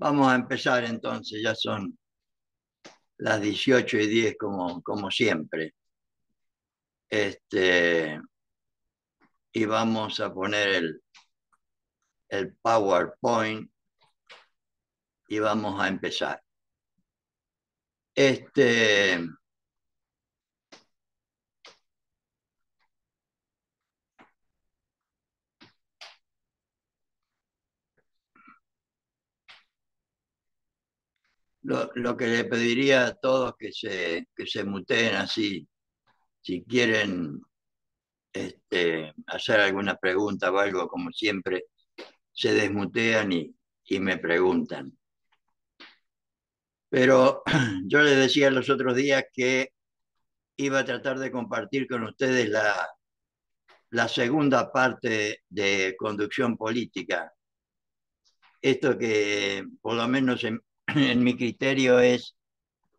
Vamos a empezar entonces, ya son las 18:10 como siempre. Este, y vamos a poner el PowerPoint y vamos a empezar. Este, lo que le pediría a todos que se muteen así, si quieren hacer alguna pregunta o algo, como siempre, se desmutean y me preguntan. Pero yo les decía los otros días que iba a tratar de compartir con ustedes la segunda parte de conducción política. Esto que por lo menos en mi criterio es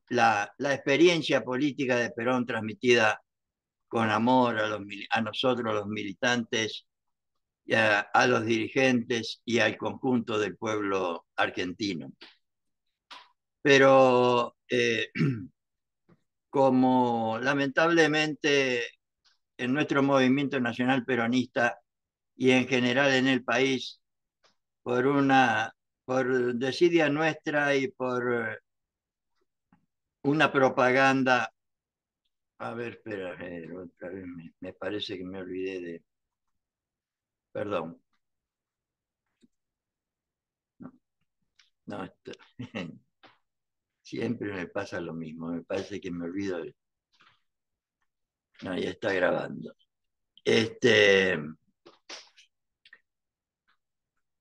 la experiencia política de Perón transmitida con amor a nosotros los militantes, y a los dirigentes y al conjunto del pueblo argentino. Pero como lamentablemente en nuestro movimiento nacional peronista y en general en el país, por por desidia nuestra y por una propaganda. A ver, espera, otra vez me parece que me olvidé de. Perdón. No, no, siempre me pasa lo mismo. Me parece que me olvido de. No, ya está grabando.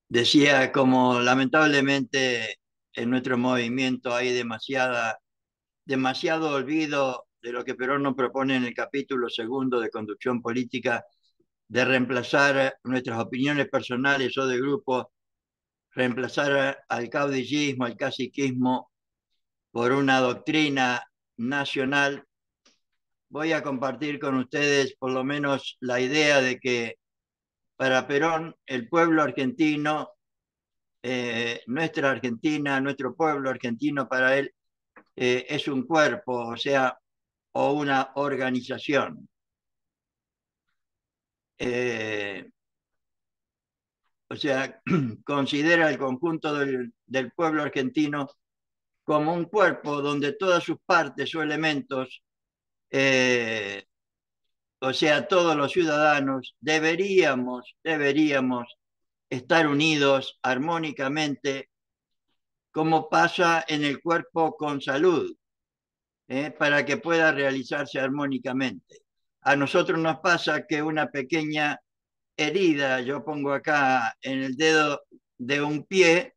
Decía, como lamentablemente en nuestro movimiento hay demasiado olvido de lo que Perón nos propone en el capítulo segundo de conducción política, de reemplazar nuestras opiniones personales o de grupo, reemplazar al caudillismo, al caciquismo por una doctrina nacional. Voy a compartir con ustedes por lo menos la idea de que para Perón el pueblo argentino, nuestra Argentina, nuestro pueblo argentino para él es un cuerpo, o sea, o una organización. Eh, o sea, considera el conjunto del pueblo argentino como un cuerpo donde todas sus partes o elementos, eh, o sea, todos los ciudadanos, deberíamos estar unidos armónicamente, como pasa en el cuerpo con salud, para que pueda realizarse armónicamente. A nosotros nos pasa que una pequeña herida, yo pongo acá en el dedo de un pie,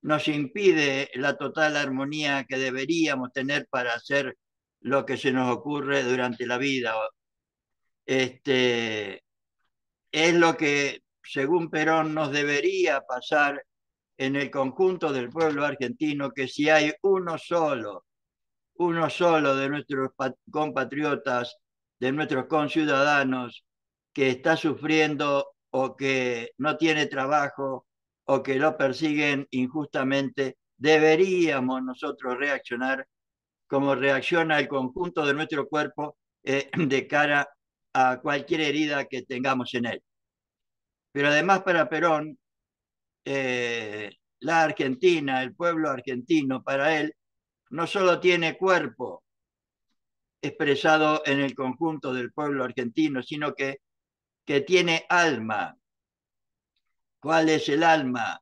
nos impide la total armonía que deberíamos tener para hacer lo que se nos ocurre durante la vida. Este, es lo que, según Perón, nos debería pasar en el conjunto del pueblo argentino, que si hay uno solo de nuestros compatriotas, de nuestros conciudadanos, que está sufriendo o que no tiene trabajo o que lo persiguen injustamente, deberíamos nosotros reaccionar como reacciona el conjunto de nuestro cuerpo de cara a cualquier herida que tengamos en él. Pero además para Perón, la Argentina, el pueblo argentino, para él, no solo tiene cuerpo expresado en el conjunto del pueblo argentino, sino que tiene alma. ¿Cuál es el alma?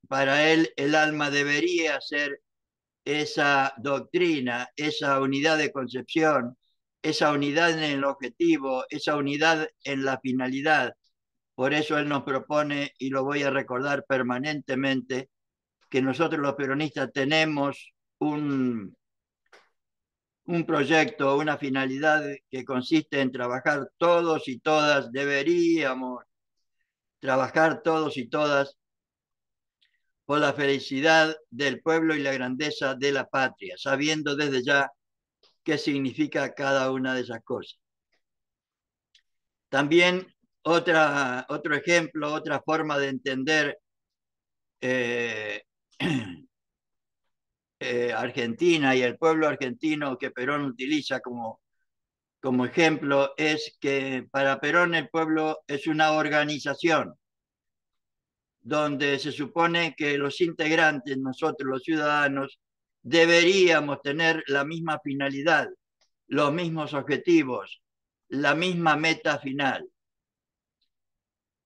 Para él el alma debería ser esa doctrina, esa unidad de concepción, esa unidad en el objetivo, esa unidad en la finalidad. Por eso él nos propone, y lo voy a recordar permanentemente, que nosotros los peronistas tenemos un proyecto, una finalidad que consiste en trabajar todos y todas, deberíamos trabajar todos y todas por la felicidad del pueblo y la grandeza de la patria, sabiendo desde ya qué significa cada una de esas cosas. También otro ejemplo, otra forma de entender eh, Argentina y el pueblo argentino que Perón utiliza como ejemplo es que para Perón el pueblo es una organización donde se supone que los integrantes, nosotros los ciudadanos, deberíamos tener la misma finalidad, los mismos objetivos, la misma meta final.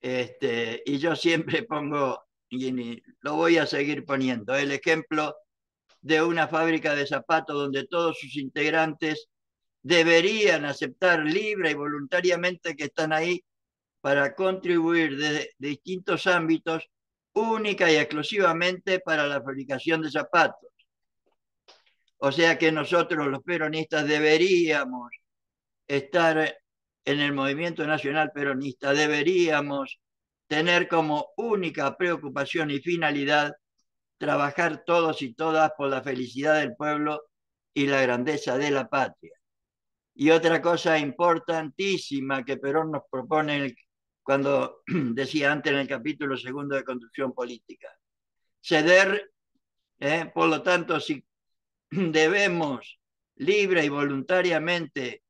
Y yo siempre pongo, y lo voy a seguir poniendo, el ejemplo de una fábrica de zapatos donde todos sus integrantes deberían aceptar libre y voluntariamente que están ahí para contribuir desde distintos ámbitos única y exclusivamente para la fabricación de zapatos. O sea que nosotros los peronistas deberíamos estar en el movimiento nacional peronista, deberíamos tener como única preocupación y finalidad trabajar todos y todas por la felicidad del pueblo y la grandeza de la patria. Y otra cosa importantísima que Perón nos propone cuando decía antes en el capítulo segundo de Construcción Política, ceder, por lo tanto, si debemos libre y voluntariamente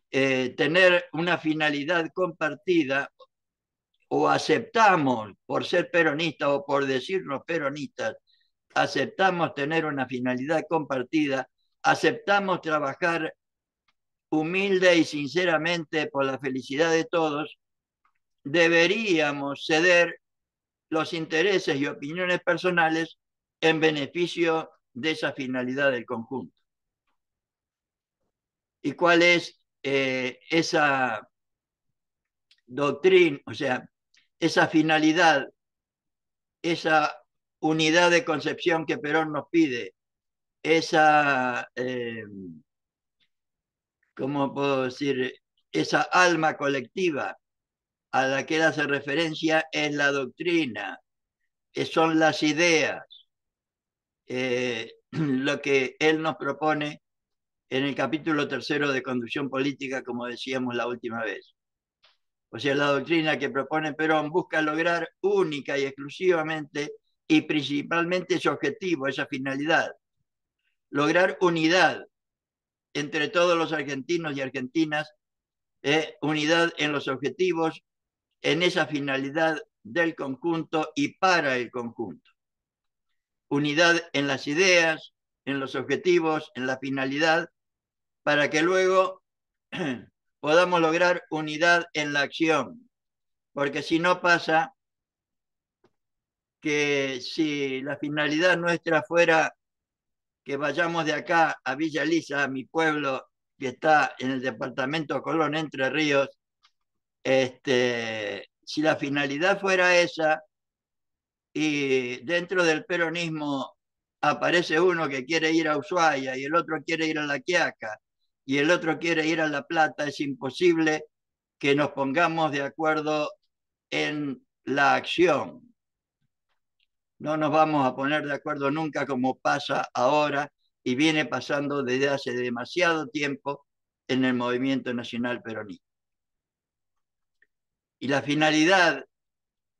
tener una finalidad compartida o aceptamos por ser peronistas o por decirnos peronistas, aceptamos tener una finalidad compartida, aceptamos trabajar humilde y sinceramente por la felicidad de todos, deberíamos ceder los intereses y opiniones personales en beneficio de esa finalidad del conjunto. ¿Y cuál es esa doctrina, o sea, esa finalidad, esa unidad de concepción que Perón nos pide, esa, ¿cómo puedo decir? Esa alma colectiva a la que él hace referencia es la doctrina, son las ideas, lo que él nos propone en el capítulo tercero de Conducción Política, como decíamos la última vez. O sea, la doctrina que propone Perón busca lograr única y exclusivamente y principalmente ese objetivo, esa finalidad, lograr unidad entre todos los argentinos y argentinas, unidad en los objetivos, en esa finalidad del conjunto y para el conjunto. Unidad en las ideas, en los objetivos, en la finalidad, para que luego podamos lograr unidad en la acción. Porque si no pasa que si la finalidad nuestra fuera que vayamos de acá a Villa Elisa, a mi pueblo que está en el departamento Colón, Entre Ríos, si la finalidad fuera esa y dentro del peronismo aparece uno que quiere ir a Ushuaia y el otro quiere ir a La Quiaca y el otro quiere ir a La Plata, es imposible que nos pongamos de acuerdo en la acción. No nos vamos a poner de acuerdo nunca como pasa ahora y viene pasando desde hace demasiado tiempo en el movimiento nacional peronista. Y la finalidad,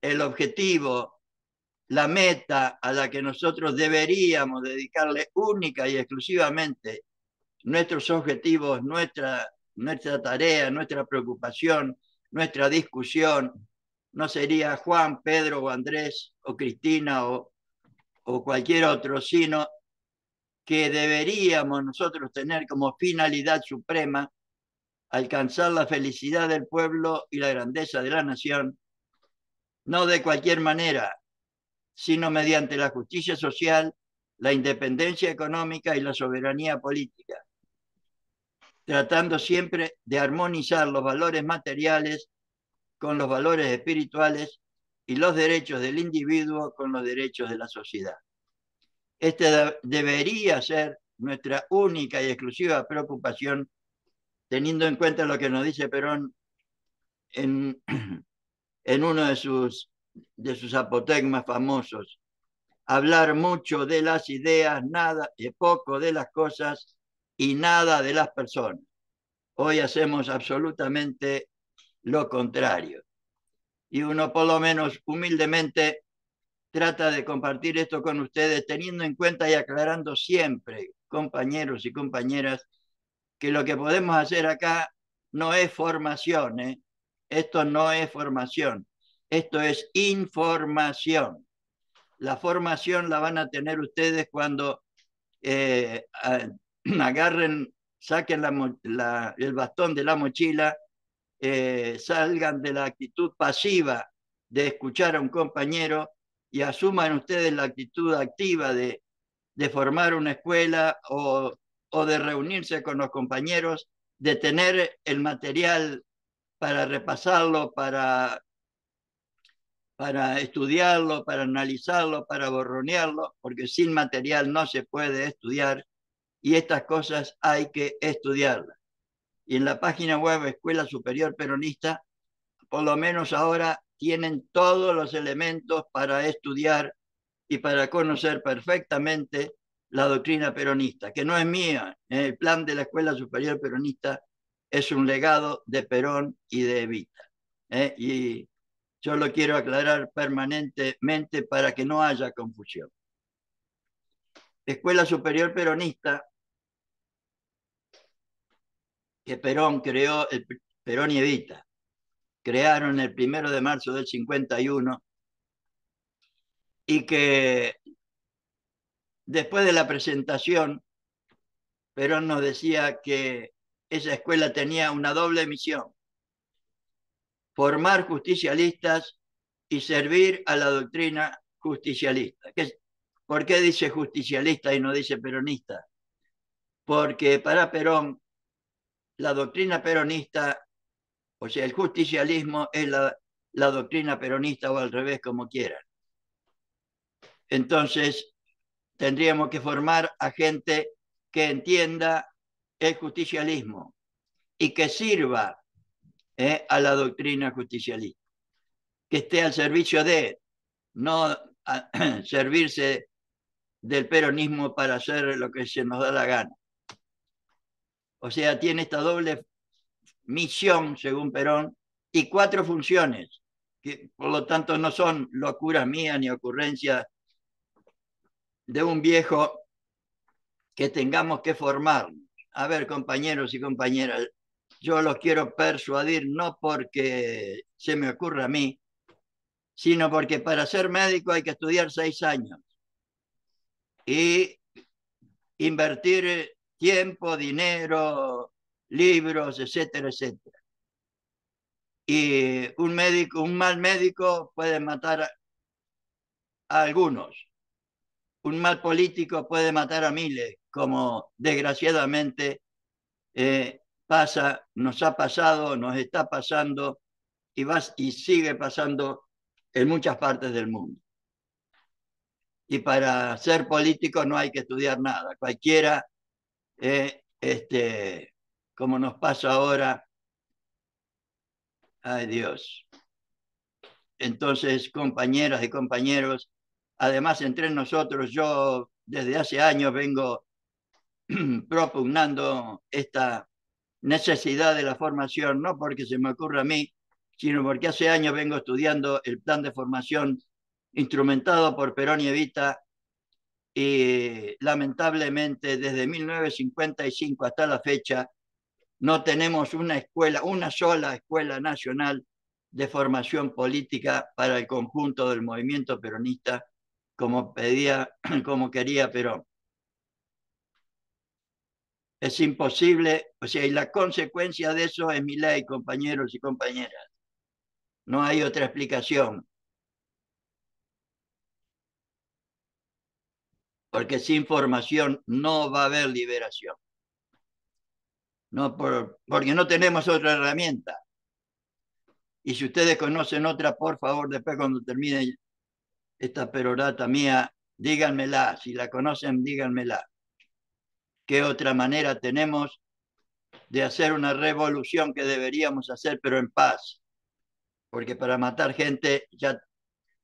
el objetivo, la meta a la que nosotros deberíamos dedicarle única y exclusivamente nuestros objetivos, nuestra tarea, nuestra preocupación, nuestra discusión, no sería Juan, Pedro o Andrés o Cristina o cualquier otro, sino que deberíamos nosotros tener como finalidad suprema alcanzar la felicidad del pueblo y la grandeza de la nación, no de cualquier manera, sino mediante la justicia social, la independencia económica y la soberanía política, tratando siempre de armonizar los valores materiales con los valores espirituales y los derechos del individuo con los derechos de la sociedad. Debería ser nuestra única y exclusiva preocupación, teniendo en cuenta lo que nos dice Perón en, en uno de sus apotegmas famosos. Hablar mucho de las ideas, nada, poco de las cosas y nada de las personas. Hoy hacemos absolutamente lo contrario. Y uno por lo menos humildemente trata de compartir esto con ustedes, teniendo en cuenta y aclarando siempre, compañeros y compañeras, que lo que podemos hacer acá no es formación, ¿eh? Esto no es formación, esto es información. La formación la van a tener ustedes cuando agarren, saquen el bastón de la mochila, salgan de la actitud pasiva de escuchar a un compañero y asuman ustedes la actitud activa de formar una escuela o de reunirse con los compañeros, de tener el material para repasarlo, para estudiarlo, para analizarlo, para borronearlo, porque sin material no se puede estudiar y estas cosas hay que estudiarlas. Y en la página web Escuela Superior Peronista, por lo menos ahora tienen todos los elementos para estudiar y para conocer perfectamente la doctrina peronista, que no es mía. El plan de la Escuela Superior Peronista es un legado de Perón y de Evita. Y yo lo quiero aclarar permanentemente para que no haya confusión. Escuela Superior Peronista, que Perón creó, Perón y Evita, crearon el 1 de marzo del 51 y que después de la presentación, Perón nos decía que esa escuela tenía una doble misión: formar justicialistas y servir a la doctrina justicialista. ¿Por qué dice justicialista y no dice peronista? Porque para Perón, la doctrina peronista, o sea, el justicialismo es la doctrina peronista, o al revés, como quieran. Entonces, tendríamos que formar a gente que entienda el justicialismo y que sirva a la doctrina justicialista, que esté al servicio de, no servirse del peronismo para hacer lo que se nos da la gana. O sea, tiene esta doble misión, según Perón, y 4 funciones, que por lo tanto no son locuras mías ni ocurrencias de un viejo que tengamos que formar. A ver, compañeros y compañeras, yo los quiero persuadir no porque se me ocurra a mí, sino porque para ser médico hay que estudiar 6 años y invertir tiempo, dinero, libros, etcétera, etcétera. Y un mal médico puede matar a algunos. Un mal político puede matar a miles, como desgraciadamente nos ha pasado, nos está pasando y sigue pasando en muchas partes del mundo. Y para ser político no hay que estudiar nada. Cualquiera, como nos pasa ahora, ay Dios. Entonces, compañeras y compañeros, además entre nosotros, yo desde hace años vengo propugnando esta necesidad de la formación, no porque se me ocurra a mí, sino porque hace años vengo estudiando el plan de formación instrumentado por Perón y Evita, y lamentablemente desde 1955 hasta la fecha no tenemos una escuela, una sola escuela nacional de formación política para el conjunto del movimiento peronista, como pedía, como quería Perón. Es imposible, o sea, y la consecuencia de eso es mi ley, compañeros y compañeras. No hay otra explicación. Porque sin formación no va a haber liberación. No porque no tenemos otra herramienta. Y si ustedes conocen otra, por favor, después cuando termine esta perorata mía, díganmela. Si la conocen, díganmela. ¿Qué otra manera tenemos de hacer una revolución que deberíamos hacer, pero en paz? Porque para matar gente ya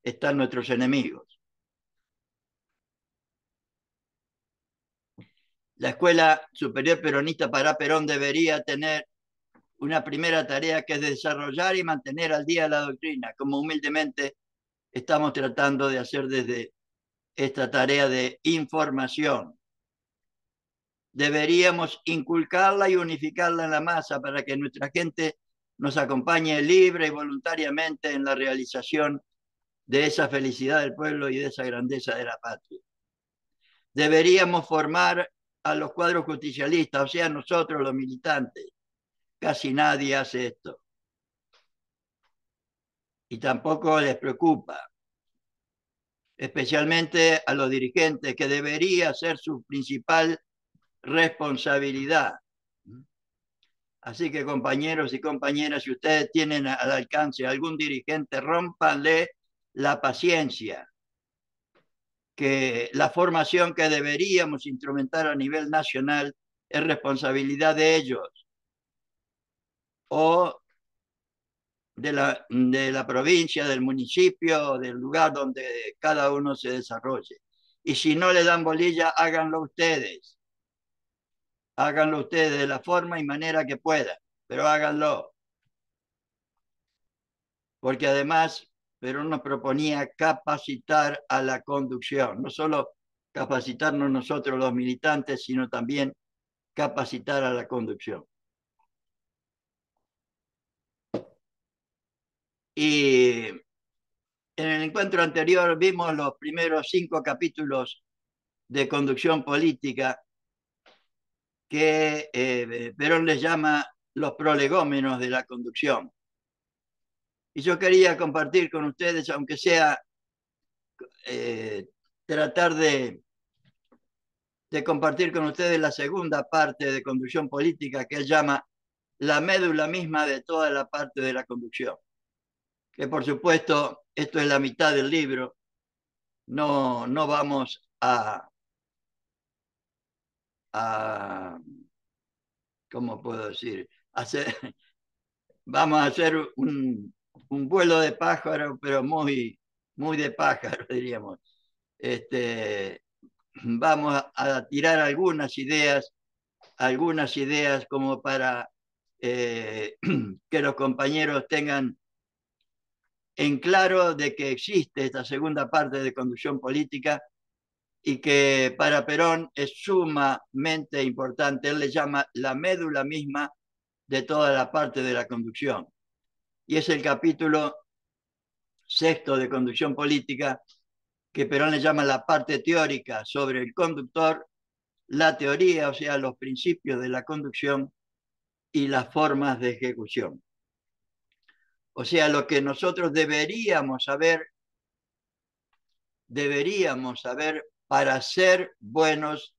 están nuestros enemigos. La Escuela Superior Peronista para Perón debería tener una primera tarea, que es desarrollar y mantener al día la doctrina, como humildemente estamos tratando de hacer desde esta tarea de información. Deberíamos inculcarla y unificarla en la masa para que nuestra gente nos acompañe libre y voluntariamente en la realización de esa felicidad del pueblo y de esa grandeza de la patria. Deberíamos formar a los cuadros justicialistas, o sea, nosotros los militantes. Casi nadie hace esto. Y tampoco les preocupa, especialmente a los dirigentes, que debería ser su principal responsabilidad. Así que, compañeros y compañeras, si ustedes tienen al alcance algún dirigente, rómpanle la paciencia, que la formación que deberíamos instrumentar a nivel nacional es responsabilidad de ellos o de la provincia, del municipio, del lugar donde cada uno se desarrolle. Y si no le dan bolilla, háganlo ustedes. Háganlo ustedes de la forma y manera que puedan, pero háganlo. Porque además Perón nos proponía capacitar a la conducción, no solo capacitarnos nosotros los militantes, sino también capacitar a la conducción. Y en el encuentro anterior vimos los primeros 5 capítulos de conducción política que Perón les llama los prolegómenos de la conducción. Y yo quería compartir con ustedes, aunque sea tratar de compartir con ustedes la segunda parte de conducción política, que él llama la médula misma de toda la parte de la conducción. Que por supuesto, esto es la mitad del libro, no vamos a ¿cómo puedo decir? Vamos a hacer un vuelo de pájaro, pero muy de pájaro, diríamos. Vamos a tirar algunas ideas como para que los compañeros tengan en claro de que existe esta segunda parte de conducción política y que para Perón es sumamente importante. Él le llama la médula misma de toda la parte de la conducción. Y es el capítulo 6 de conducción política, que Perón le llama la parte teórica sobre el conductor, la teoría, o sea, los principios de la conducción y las formas de ejecución. O sea, lo que nosotros deberíamos saber para ser buenos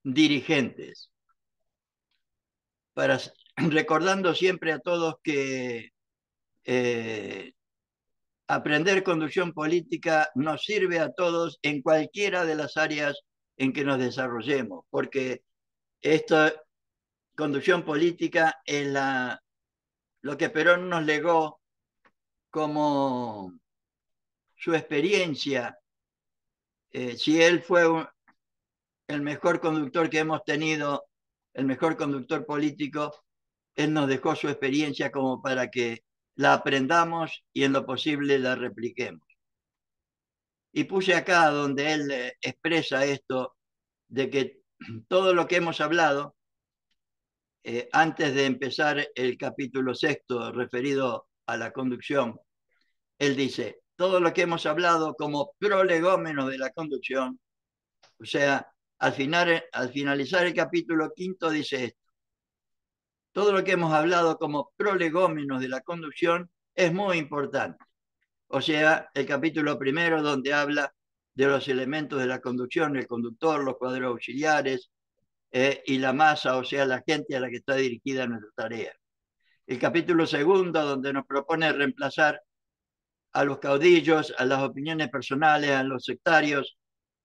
dirigentes. Recordando siempre a todos que aprender conducción política nos sirve a todos en cualquiera de las áreas en que nos desarrollemos, porque esta conducción política es lo que Perón nos legó como su experiencia. Si él fue el mejor conductor que hemos tenido, el mejor conductor político, él nos dejó su experiencia como para que la aprendamos y en lo posible la repliquemos. Y puse acá donde él expresa esto de que todo lo que hemos hablado, antes de empezar el capítulo 6 referido a la conducción, él dice, todo lo que hemos hablado como prolegómeno de la conducción, o sea, al finalizar el capítulo 5 dice esto, todo lo que hemos hablado como prolegómenos de la conducción es muy importante. O sea, el capítulo 1 donde habla de los elementos de la conducción, el conductor, los cuadros auxiliares y la masa, o sea, la gente a la que está dirigida nuestra tarea. El capítulo 2 donde nos propone reemplazar a los caudillos, a las opiniones personales, a los sectarios,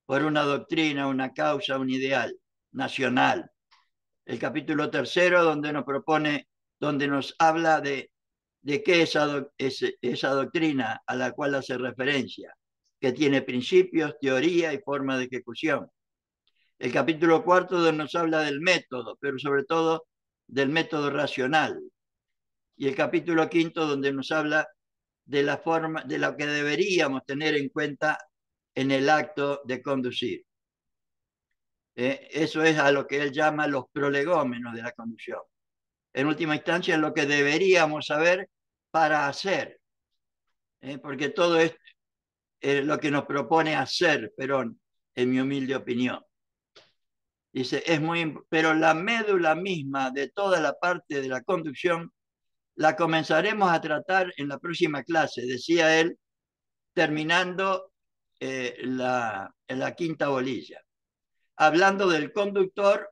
por una doctrina, una causa, un ideal nacional. El capítulo 3 donde nos habla de qué es esa doctrina a la cual hace referencia, que tiene principios, teoría y forma de ejecución. El capítulo 4 donde nos habla del método, pero sobre todo del método racional. Y el capítulo 5 donde nos habla de la forma, de lo que deberíamos tener en cuenta en el acto de conducir. Eso es a lo que él llama los prolegómenos de la conducción. En última instancia, es lo que deberíamos saber para hacer, porque todo es lo que nos propone hacer Perón, en mi humilde opinión. Dice, pero la médula misma de toda la parte de la conducción la comenzaremos a tratar en la próxima clase, decía él, terminando en la quinta bolilla, hablando del conductor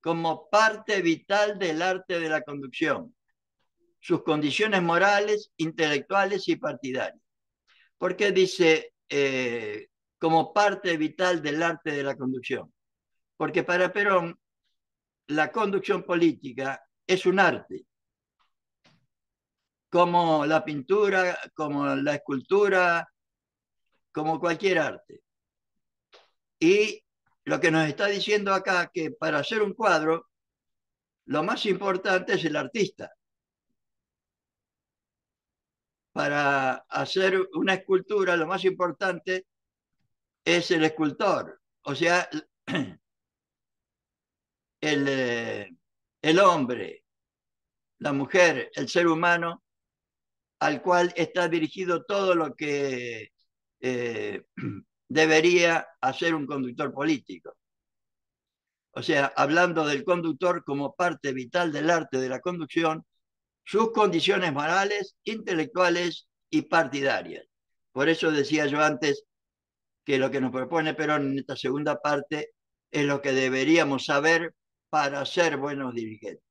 como parte vital del arte de la conducción, sus condiciones morales, intelectuales y partidarias. ¿Por qué dice como parte vital del arte de la conducción? Porque para Perón la conducción política es un arte, como la pintura, como la escultura, como cualquier arte. Y lo que nos está diciendo acá, que para hacer un cuadro, lo más importante es el artista. Para hacer una escultura, lo más importante es el escultor. O sea, el hombre, la mujer, el ser humano, al cual está dirigido todo lo que debería hacer un conductor político. O sea, hablando del conductor como parte vital del arte de la conducción, sus condiciones morales, intelectuales y partidarias. Por eso decía yo antes que lo que nos propone Perón en esta segunda parte es lo que deberíamos saber para ser buenos dirigentes.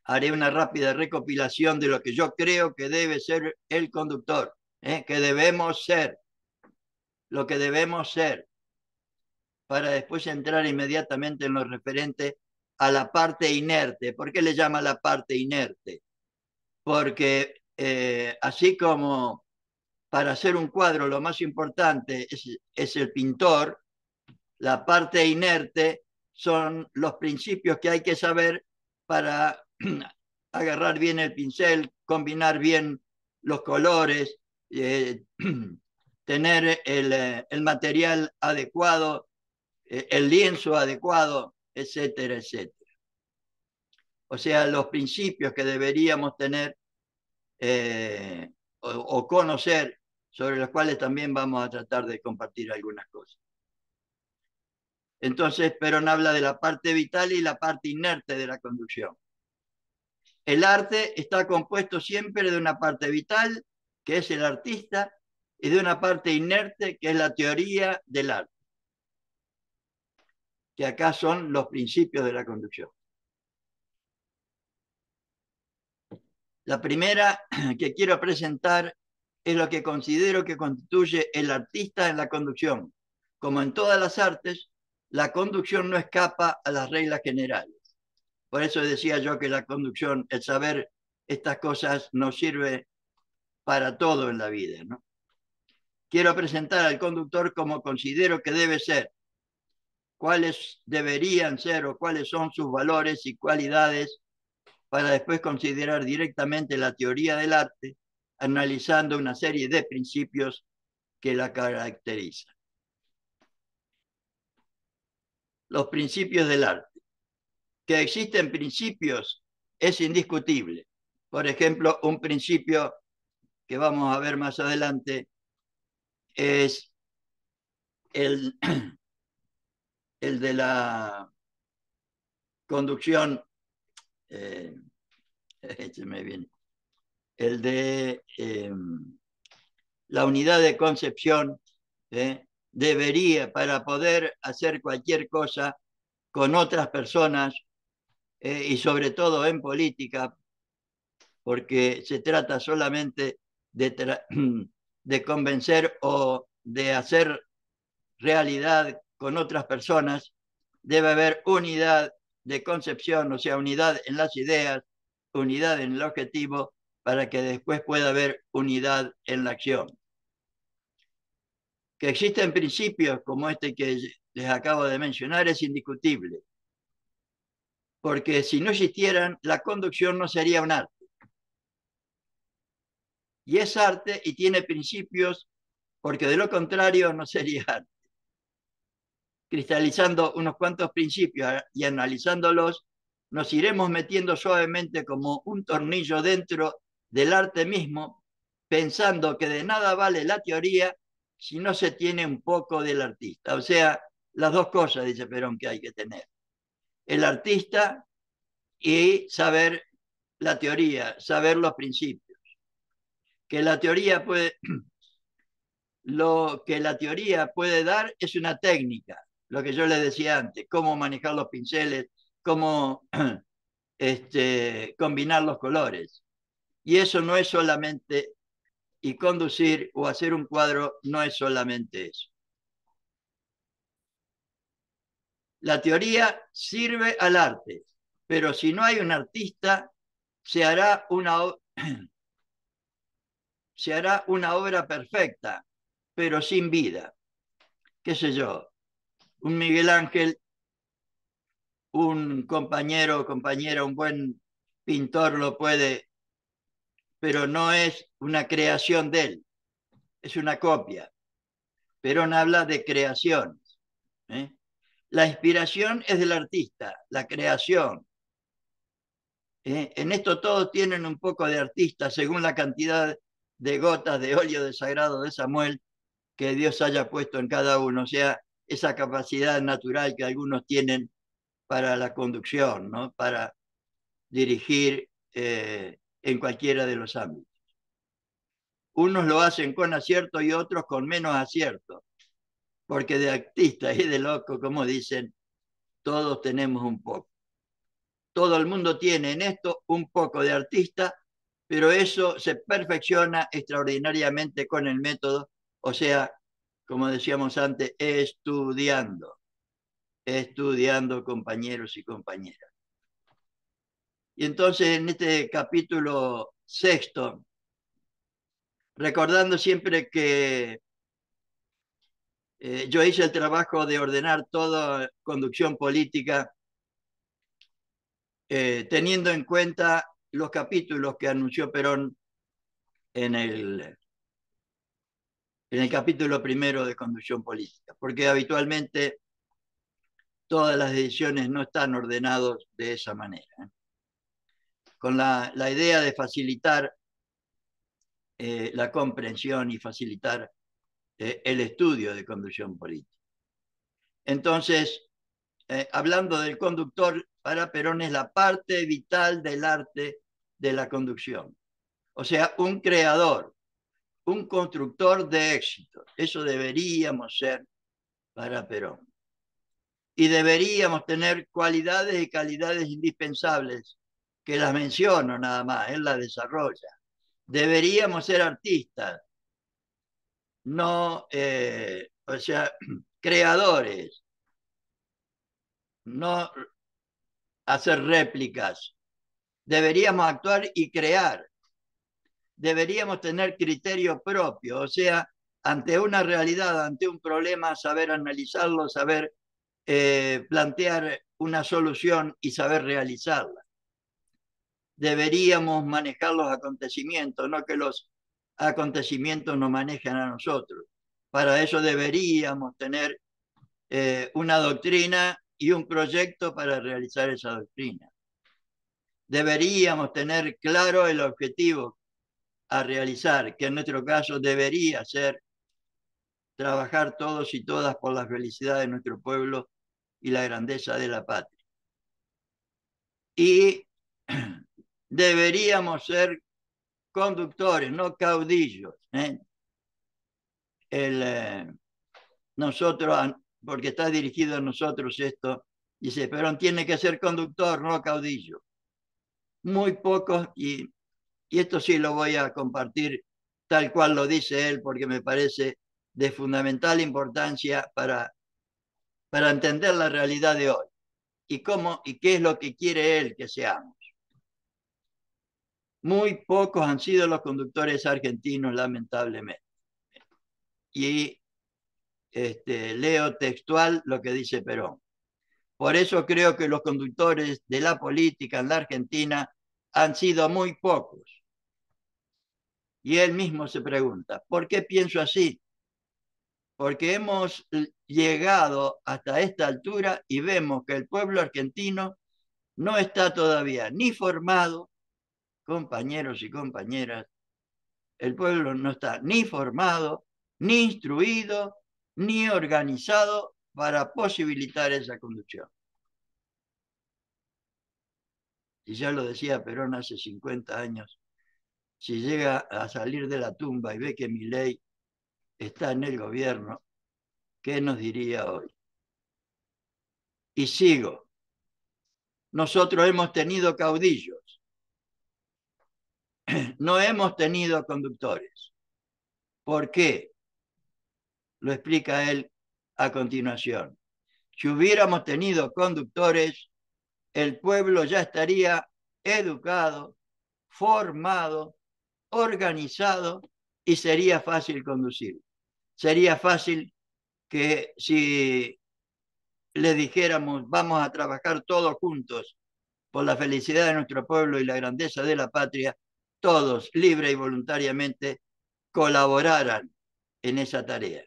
Haré una rápida recopilación de lo que yo creo que debe ser el conductor, que debemos ser, lo que debemos ser, para después entrar inmediatamente en lo referente a la parte inerte. ¿Por qué le llama la parte inerte? Porque así como para hacer un cuadro lo más importante es el pintor, la parte inerte son los principios que hay que saber para agarrar bien el pincel, combinar bien los colores, tener el material adecuado, el lienzo adecuado, etcétera, etcétera. O sea, los principios que deberíamos tener o conocer, sobre los cuales también vamos a tratar de compartir algunas cosas. Entonces, Perón habla de la parte vital y la parte inerte de la conducción. El arte está compuesto siempre de una parte vital, que es el artista, y de una parte inerte, que es la teoría del arte, que acá son los principios de la conducción. La primera que quiero presentar es lo que considero que constituye el artista en la conducción. Como en todas las artes, la conducción no escapa a las reglas generales. Por eso decía yo que la conducción, el saber estas cosas, nos sirve para todo en la vida, ¿no? Quiero presentar al conductor como considero que debe ser, cuáles deberían ser o cuáles son sus valores y cualidades, para después considerar directamente la teoría del arte, analizando una serie de principios que la caracterizan. Los principios del arte. Que existen principios es indiscutible. Por ejemplo, un principio que vamos a ver más adelante es el, el de la conducción, me viene, el de la unidad de concepción, debería, para poder hacer cualquier cosa con otras personas, y sobre todo en política, porque se trata solamente de convencer o de hacer realidad con otras personas, debe haber unidad de concepción, o sea, unidad en las ideas, unidad en el objetivo, para que después pueda haber unidad en la acción. Que existen principios como este que les acabo de mencionar es indiscutible, porque si no existieran, la conducción no sería un arte. Y es arte y tiene principios, porque de lo contrario no sería arte. Cristalizando unos cuantos principios y analizándolos, nos iremos metiendo suavemente como un tornillo dentro del arte mismo, pensando que de nada vale la teoría si no se tiene un poco del artista. O sea, las dos cosas, dice Perón, que hay que tener. El artista y saber la teoría, saber los principios. Que la teoría puede, lo que la teoría puede dar es una técnica, lo que yo les decía antes, cómo manejar los pinceles, cómo combinar los colores. Y eso no es solamente, y conducir o hacer un cuadro no es solamente eso. La teoría sirve al arte, pero si no hay un artista, se hará se hará una obra perfecta, pero sin vida. ¿Qué sé yo? Un Miguel Ángel, un compañero o compañera, un buen pintor lo puede, pero no es una creación de él, es una copia. Perón habla de creación. ¿Eh? La inspiración es del artista, la creación. En esto todos tienen un poco de artista según la cantidad de gotas de óleo de sagrado de Samuel que Dios haya puesto en cada uno, o sea, esa capacidad natural que algunos tienen para la conducción, ¿no? Para dirigir en cualquiera de los ámbitos. Unos lo hacen con acierto y otros con menos acierto, porque de artista y de loco, como dicen, todos tenemos un poco. Todo el mundo tiene en esto un poco de artista, pero eso se perfecciona extraordinariamente con el método, o sea, como decíamos antes, estudiando compañeros y compañeras. Y entonces en este capítulo sexto, recordando siempre que yo hice el trabajo de ordenar toda conducción política, teniendo en cuenta los capítulos que anunció Perón en el capítulo primero de conducción política, porque habitualmente todas las decisiones no están ordenadas de esa manera. Con la idea de facilitar la comprensión y facilitar el estudio de conducción política. Entonces, hablando del conductor, para Perón es la parte vital del arte de la conducción. O sea, un creador, un constructor de éxito. Eso deberíamos ser para Perón. Y deberíamos tener cualidades y calidades indispensables, que las menciono nada más, él las desarrolla. Deberíamos ser artistas, no, o sea, creadores, no hacer réplicas. Deberíamos actuar y crear. Deberíamos tener criterio propio, o sea, ante una realidad, ante un problema, saber analizarlo, saber plantear una solución y saber realizarla. Deberíamos manejar los acontecimientos, no que los acontecimientos nos manejen a nosotros. Para eso deberíamos tener una doctrina y un proyecto para realizar esa doctrina. Deberíamos tener claro el objetivo a realizar, que en nuestro caso debería ser trabajar todos y todas por la felicidad de nuestro pueblo y la grandeza de la patria. Y deberíamos ser conductores, no caudillos. Nosotros, porque está dirigido a nosotros esto, dice, Perón tiene que ser conductor, no caudillo. Muy pocos, y esto sí lo voy a compartir tal cual lo dice él, porque me parece de fundamental importancia para entender la realidad de hoy y cómo y qué es lo que quiere él que seamos. Muy pocos han sido los conductores argentinos, lamentablemente. Y leo textual lo que dice Perón. Por eso creo que los conductores de la política en la Argentina han sido muy pocos. Y él mismo se pregunta, ¿por qué pienso así? Porque hemos llegado hasta esta altura y vemos que el pueblo argentino no está todavía ni formado, compañeros y compañeras, el pueblo no está ni formado, ni instruido, ni organizado para posibilitar esa conducción. Y ya lo decía Perón hace 50 años, si llega a salir de la tumba y ve que Milei está en el gobierno, ¿qué nos diría hoy? Y sigo. Nosotros hemos tenido caudillos, no hemos tenido conductores. ¿Por qué? Lo explica él a continuación. Si hubiéramos tenido conductores, el pueblo ya estaría educado, formado, organizado y sería fácil conducir. Sería fácil que si le dijéramos vamos a trabajar todos juntos por la felicidad de nuestro pueblo y la grandeza de la patria, todos libre y voluntariamente colaboraran en esa tarea.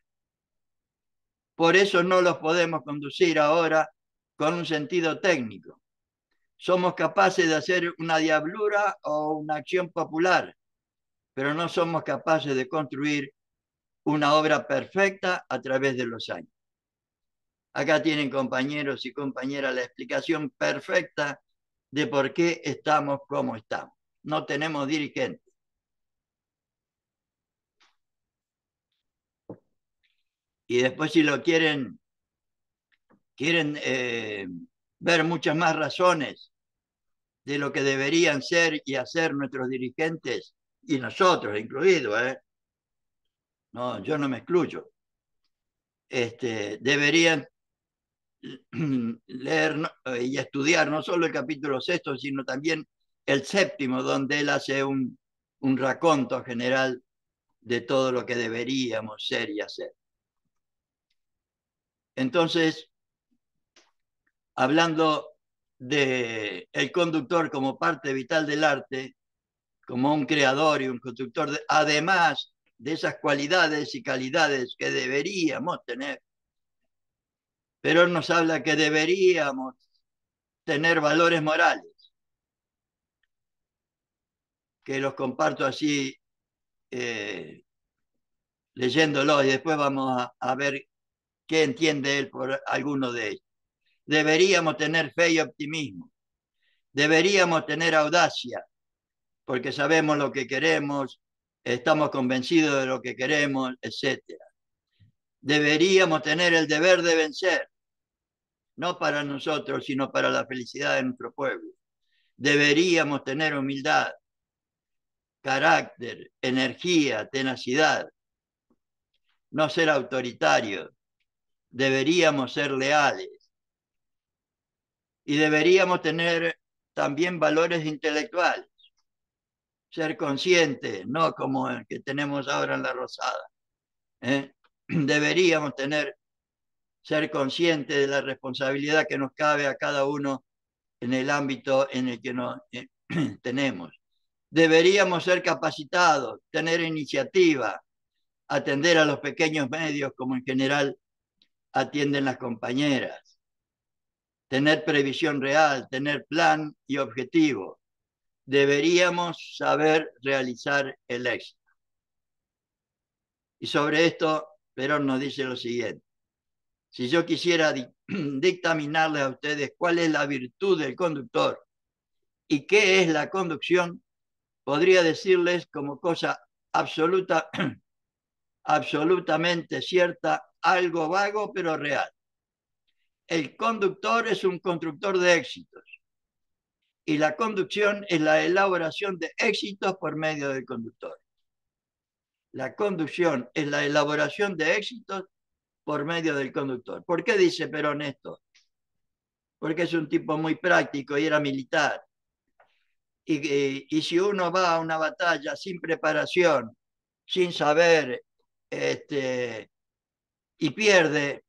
Por eso no los podemos conducir ahora con un sentido técnico. Somos capaces de hacer una diablura o una acción popular, pero no somos capaces de construir una obra perfecta a través de los años. Acá tienen compañeros y compañeras la explicación perfecta de por qué estamos como estamos. No tenemos dirigentes. Y después si lo quieren ver muchas más razones de lo que deberían ser y hacer nuestros dirigentes, y nosotros incluidos, no, yo no me excluyo, deberían leer y estudiar no solo el capítulo sexto, sino también el séptimo, donde él hace un raconto general de todo lo que deberíamos ser y hacer. Entonces, hablando de el conductor como parte vital del arte, como un creador y un constructor, además de esas cualidades y calidades que deberíamos tener, pero él nos habla que deberíamos tener valores morales, que los comparto así leyéndolo y después vamos a ver qué entiende él por alguno de ellos. Deberíamos tener fe y optimismo, deberíamos tener audacia, porque sabemos lo que queremos, estamos convencidos de lo que queremos, etcétera. Deberíamos tener el deber de vencer, no para nosotros, sino para la felicidad de nuestro pueblo. Deberíamos tener humildad, carácter, energía, tenacidad, no ser autoritarios. Deberíamos ser leales y deberíamos tener también valores intelectuales, ser conscientes, no como el que tenemos ahora en la Rosada. Deberíamos ser conscientes de la responsabilidad que nos cabe a cada uno en el ámbito en el que nos tenemos. Deberíamos ser capacitados, tener iniciativa, atender a los pequeños medios como en general atienden las compañeras, tener previsión real, tener plan y objetivo. Deberíamos saber realizar el éxito. Y sobre esto, Perón nos dice lo siguiente. Si yo quisiera dictaminarles a ustedes cuál es la virtud del conductor y qué es la conducción, podría decirles como cosa absoluta, absolutamente cierta, algo vago pero real. El conductor es un constructor de éxitos y la conducción es la elaboración de éxitos por medio del conductor. La conducción es la elaboración de éxitos por medio del conductor. ¿Por qué dice Perón esto? Porque es un tipo muy práctico y era militar. Y si uno va a una batalla sin preparación, sin saber, y pierde,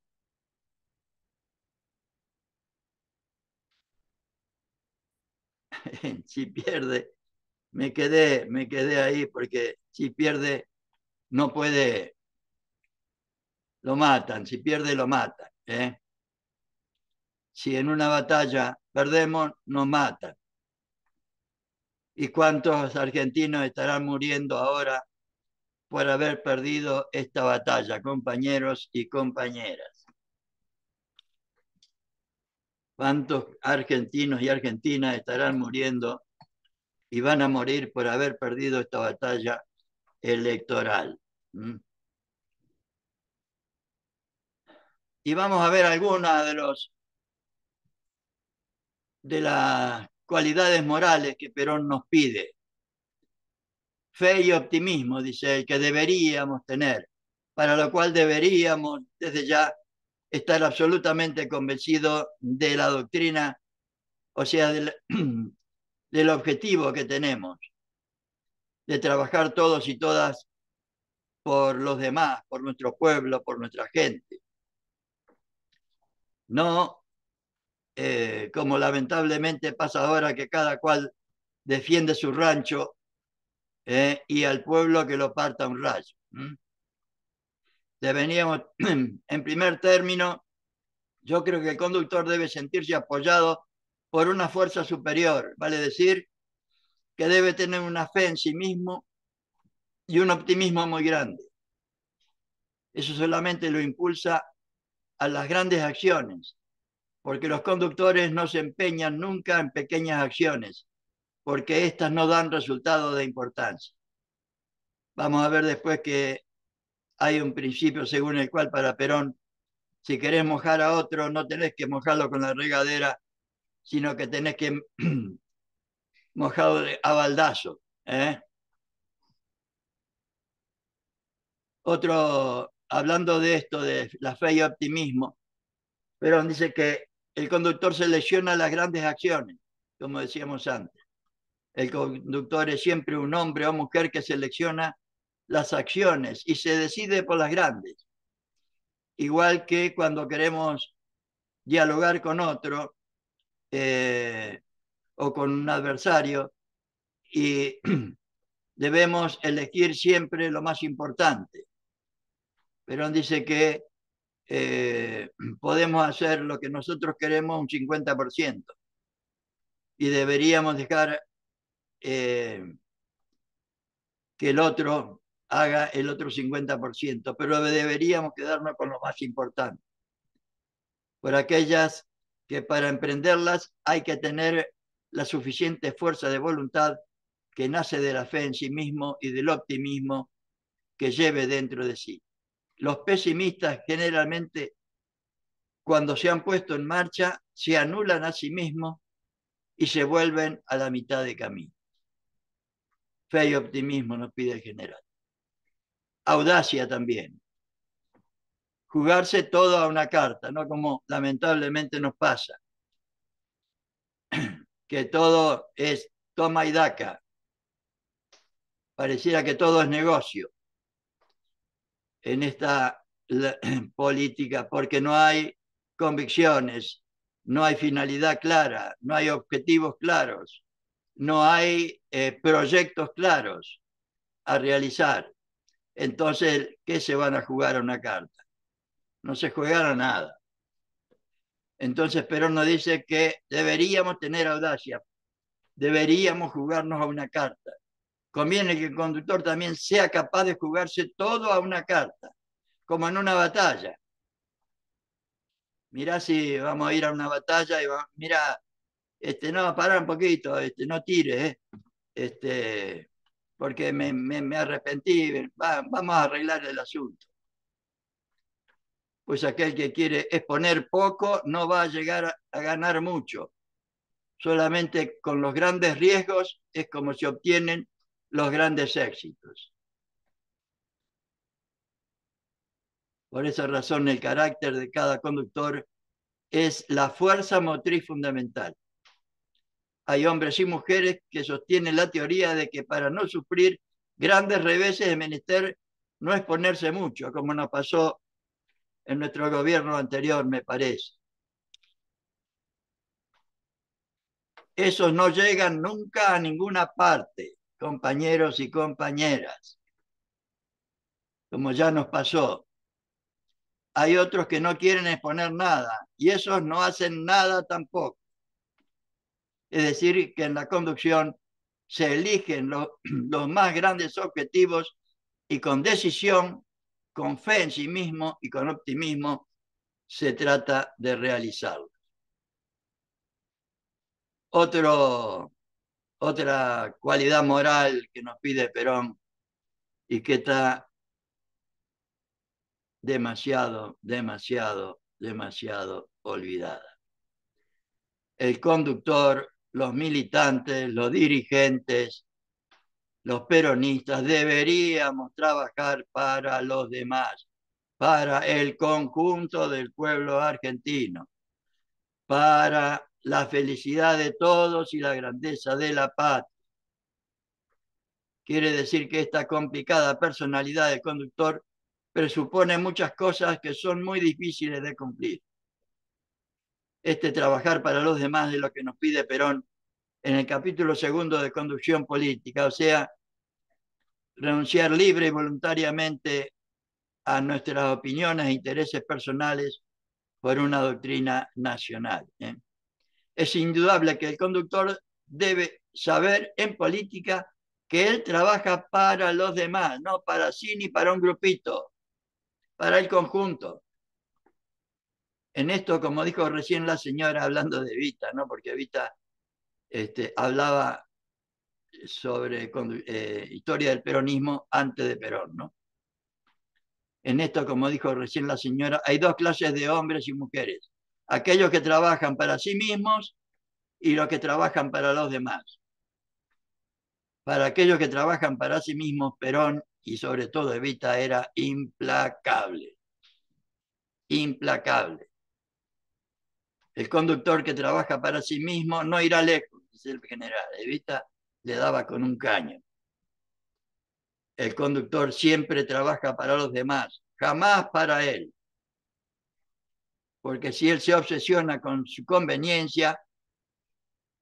si pierde, me quedé ahí porque si pierde, no puede, lo matan, si pierde, lo matan. ¿Eh? Si en una batalla perdemos, nos matan. ¿Y cuántos argentinos estarán muriendo ahora por haber perdido esta batalla, compañeros y compañeras? ¿Cuántos argentinos y argentinas estarán muriendo y van a morir por haber perdido esta batalla electoral? ¿Mm? Y vamos a ver algunas de las cualidades morales que Perón nos pide. Fe y optimismo, dice él, que deberíamos tener, para lo cual deberíamos desde ya estar absolutamente convencidos de la doctrina, o sea, del objetivo que tenemos, de trabajar todos y todas por los demás, por nuestro pueblo, por nuestra gente. No como lamentablemente pasa ahora que cada cual defiende su rancho y al pueblo que lo parta un rayo. Deberíamos, en primer término, yo creo que el conductor debe sentirse apoyado por una fuerza superior, vale decir, que debe tener una fe en sí mismo y un optimismo muy grande. Eso solamente lo impulsa a las grandes acciones, porque los conductores no se empeñan nunca en pequeñas acciones, porque éstas no dan resultado de importancia. Vamos a ver después que hay un principio según el cual para Perón, si querés mojar a otro, no tenés que mojarlo con la regadera, sino que tenés que mojarlo a baldazo. ¿Eh? Otro, hablando de esto, de la fe y optimismo, Perón dice que el conductor selecciona las grandes acciones, como decíamos antes. El conductor es siempre un hombre o mujer que selecciona las acciones y se decide por las grandes. Igual que cuando queremos dialogar con otro o con un adversario y debemos elegir siempre lo más importante. Perón dice que podemos hacer lo que nosotros queremos un 50% y deberíamos dejar que el otro haga el otro 50%, pero deberíamos quedarnos con lo más importante, por aquellas que para emprenderlas hay que tener la suficiente fuerza de voluntad que nace de la fe en sí mismo y del optimismo que lleve dentro de sí. Los pesimistas generalmente, cuando se han puesto en marcha, se anulan a sí mismos y se vuelven a la mitad de camino. Fe y optimismo nos pide el general. Audacia también. Jugarse todo a una carta, no como lamentablemente nos pasa, que todo es toma y daca. Pareciera que todo es negocio en esta política, porque no hay convicciones, no hay finalidad clara, no hay objetivos claros, no hay proyectos claros a realizar. Entonces, ¿qué se van a jugar a una carta? No se juegan a nada. Entonces, Perón nos dice que deberíamos tener audacia, deberíamos jugarnos a una carta. Conviene que el conductor también sea capaz de jugarse todo a una carta, como en una batalla. Mirá si vamos a ir a una batalla y mira, no, para un poquito, no tires, porque me arrepentí, vamos a arreglar el asunto. Pues aquel que quiere exponer poco no va a llegar a ganar mucho. Solamente con los grandes riesgos es como se obtienen los grandes éxitos. Por esa razón, el carácter de cada conductor es la fuerza motriz fundamental. Hay hombres y mujeres que sostienen la teoría de que para no sufrir grandes reveses es menester no exponerse mucho, como nos pasó en nuestro gobierno anterior, me parece. Esos no llegan nunca a ninguna parte. compañeros y compañeras, como ya nos pasó. Hay otros que no quieren exponer nada y esos no hacen nada tampoco. Es decir, que en la conducción se eligen los más grandes objetivos y con decisión, con fe en sí mismo y con optimismo se trata de realizarlos. Otra cualidad moral que nos pide Perón y que está demasiado olvidada. El conductor, los militantes, los dirigentes, los peronistas deberíamos trabajar para los demás, para el conjunto del pueblo argentino, para la felicidad de todos y la grandeza de la patria. Quiere decir que esta complicada personalidad del conductor presupone muchas cosas que son muy difíciles de cumplir. Trabajar para los demás de lo que nos pide Perón en el capítulo 2 de Conducción Política, o sea, renunciar libre y voluntariamente a nuestras opiniones e intereses personales por una doctrina nacional. Es indudable que el conductor debe saber en política que él trabaja para los demás, no para sí ni para un grupito, para el conjunto. En esto, como dijo recién la señora hablando de Evita, ¿no? Porque Evita hablaba sobre historia del peronismo antes de Perón, ¿no? En esto, como dijo recién la señora, hay dos clases de hombres y mujeres. Aquellos que trabajan para sí mismos y los que trabajan para los demás. Para aquellos que trabajan para sí mismos, Perón y sobre todo Evita era implacable. Implacable. El conductor que trabaja para sí mismo no irá lejos, dice el general. Evita le daba con un caño. El conductor siempre trabaja para los demás, jamás para él. Porque si él se obsesiona con su conveniencia,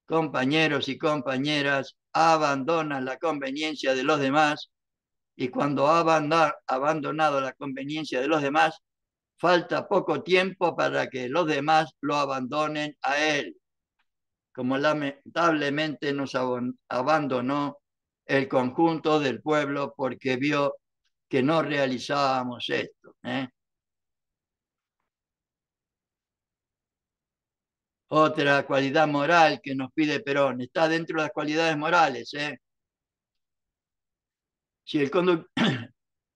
compañeros y compañeras abandonan la conveniencia de los demás y cuando ha abandonado la conveniencia de los demás, falta poco tiempo para que los demás lo abandonen a él, como lamentablemente nos abandonó el conjunto del pueblo porque vio que no realizábamos esto. Otra cualidad moral que nos pide Perón, está dentro de las cualidades morales. Si el conductor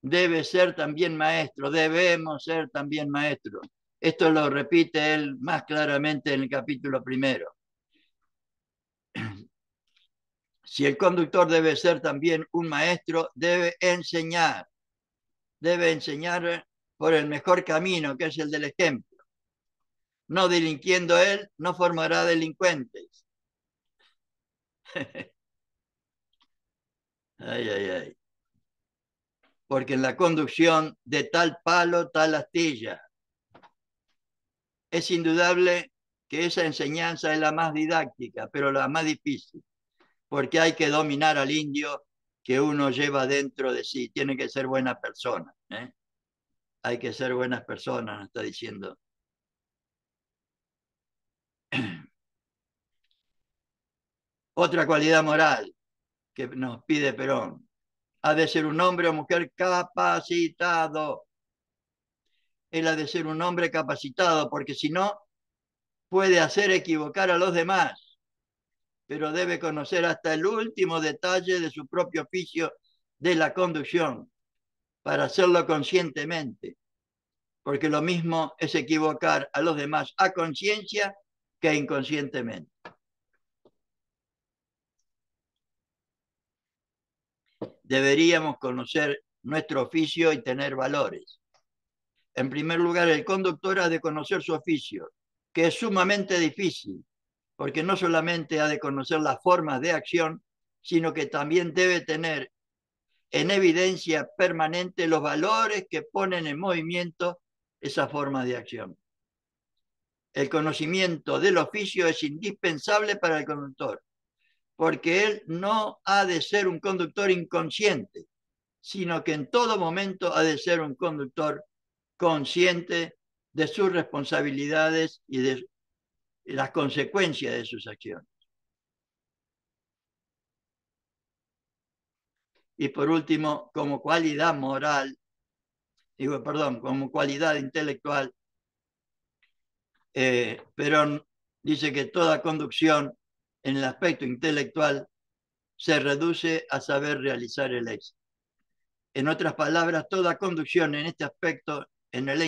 debe ser también maestro, debemos ser también maestros. Esto lo repite él más claramente en el capítulo 1. Si el conductor debe ser también un maestro, debe enseñar por el mejor camino, que es el del ejemplo. No delinquiendo él, no formará delincuentes. Ay, ay, ay. Porque en la conducción de tal palo, tal astilla. Es indudable que esa enseñanza es la más didáctica, pero la más difícil, porque hay que dominar al indio que uno lleva dentro de sí. Tiene que ser buena persona. Hay que ser buenas personas, nos está diciendo. Otra cualidad moral que nos pide Perón. Ha de ser un hombre o mujer capacitado. Él ha de ser un hombre capacitado, porque si no, puede hacer equivocar a los demás, pero debe conocer hasta el último detalle de su propio oficio de la conducción para hacerlo conscientemente, porque lo mismo es equivocar a los demás a conciencia que inconscientemente. Deberíamos conocer nuestro oficio y tener valores. En primer lugar, el conductor ha de conocer su oficio, que es sumamente difícil, porque no solamente ha de conocer las formas de acción, sino que también debe tener en evidencia permanente los valores que ponen en movimiento esa forma de acción. El conocimiento del oficio es indispensable para el conductor, porque él no ha de ser un conductor inconsciente, sino que en todo momento ha de ser un conductor consciente de sus responsabilidades y de las consecuencias de sus acciones. Y por último, como cualidad moral, como cualidad intelectual, Perón dice que toda conducción en el aspecto intelectual se reduce a saber realizar el éxito. En otras palabras, toda conducción en este aspecto, en el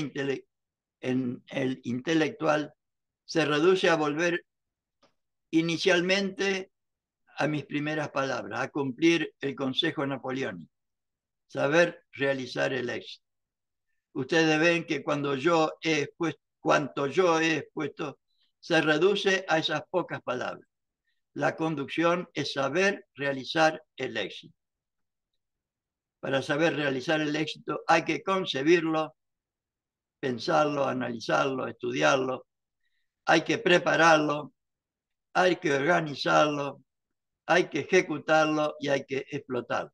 intelectual, se reduce a volver inicialmente a mis primeras palabras, a cumplir el consejo napoleónico, saber realizar el éxito. Ustedes ven que cuanto yo he expuesto, se reduce a esas pocas palabras. La conducción es saber realizar el éxito. Para saber realizar el éxito hay que concebirlo, pensarlo, analizarlo, estudiarlo, hay que prepararlo, hay que organizarlo, hay que ejecutarlo y hay que explotarlo.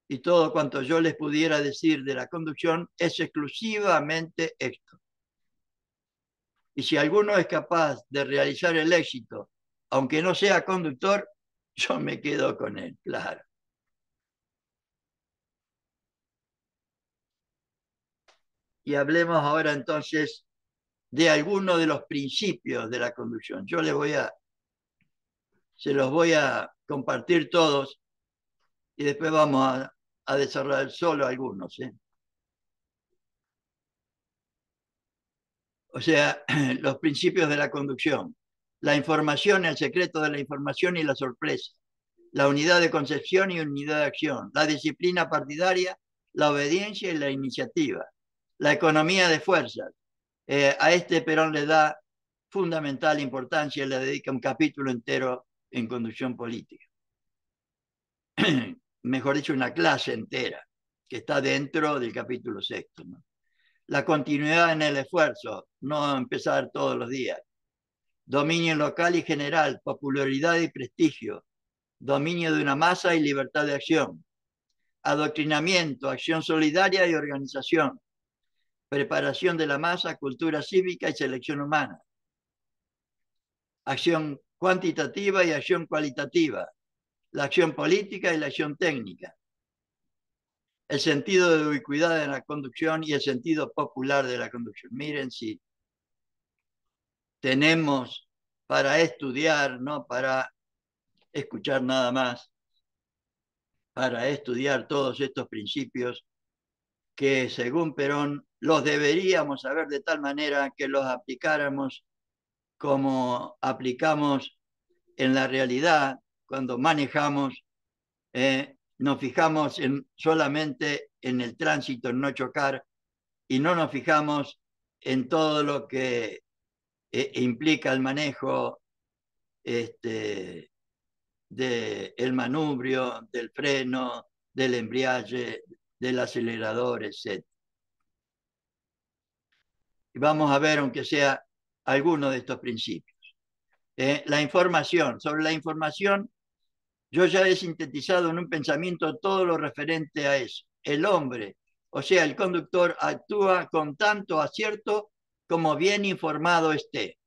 Y todo cuanto yo les pudiera decir de la conducción es exclusivamente esto. Y si alguno es capaz de realizar el éxito, aunque no sea conductor, yo me quedo con él, claro. Y hablemos ahora entonces de algunos de los principios de la conducción. Se los voy a compartir todos y después vamos a desarrollar solo algunos. O sea, los principios de la conducción. La información, el secreto de la información y la sorpresa. La unidad de concepción y unidad de acción. La disciplina partidaria, la obediencia y la iniciativa. La economía de fuerzas. A este Perón le da fundamental importancia y le dedica un capítulo entero en conducción política. Mejor dicho, una clase entera que está dentro del capítulo sexto, ¿no? La continuidad en el esfuerzo, no empezar todos los días. Dominio local y general, popularidad y prestigio, dominio de una masa y libertad de acción, adoctrinamiento, acción solidaria y organización, preparación de la masa, cultura cívica y selección humana, acción cuantitativa y acción cualitativa, la acción política y la acción técnica, el sentido de ubicuidad de la conducción y el sentido popular de la conducción. Miren si tenemos para estudiar, no para escuchar nada más, para estudiar todos estos principios que según Perón los deberíamos saber de tal manera que los aplicáramos como aplicamos en la realidad cuando manejamos, nos fijamos solamente en el tránsito, en no chocar, y no nos fijamos en todo lo que implica el manejo del manubrio, del freno, del embriague, del acelerador, etc. Y vamos a ver, aunque sea alguno de estos principios. La información. Sobre la información, yo ya he sintetizado en un pensamiento todo lo referente a eso. El hombre, o sea, el conductor, actúa con tanto acierto como bien informado esté.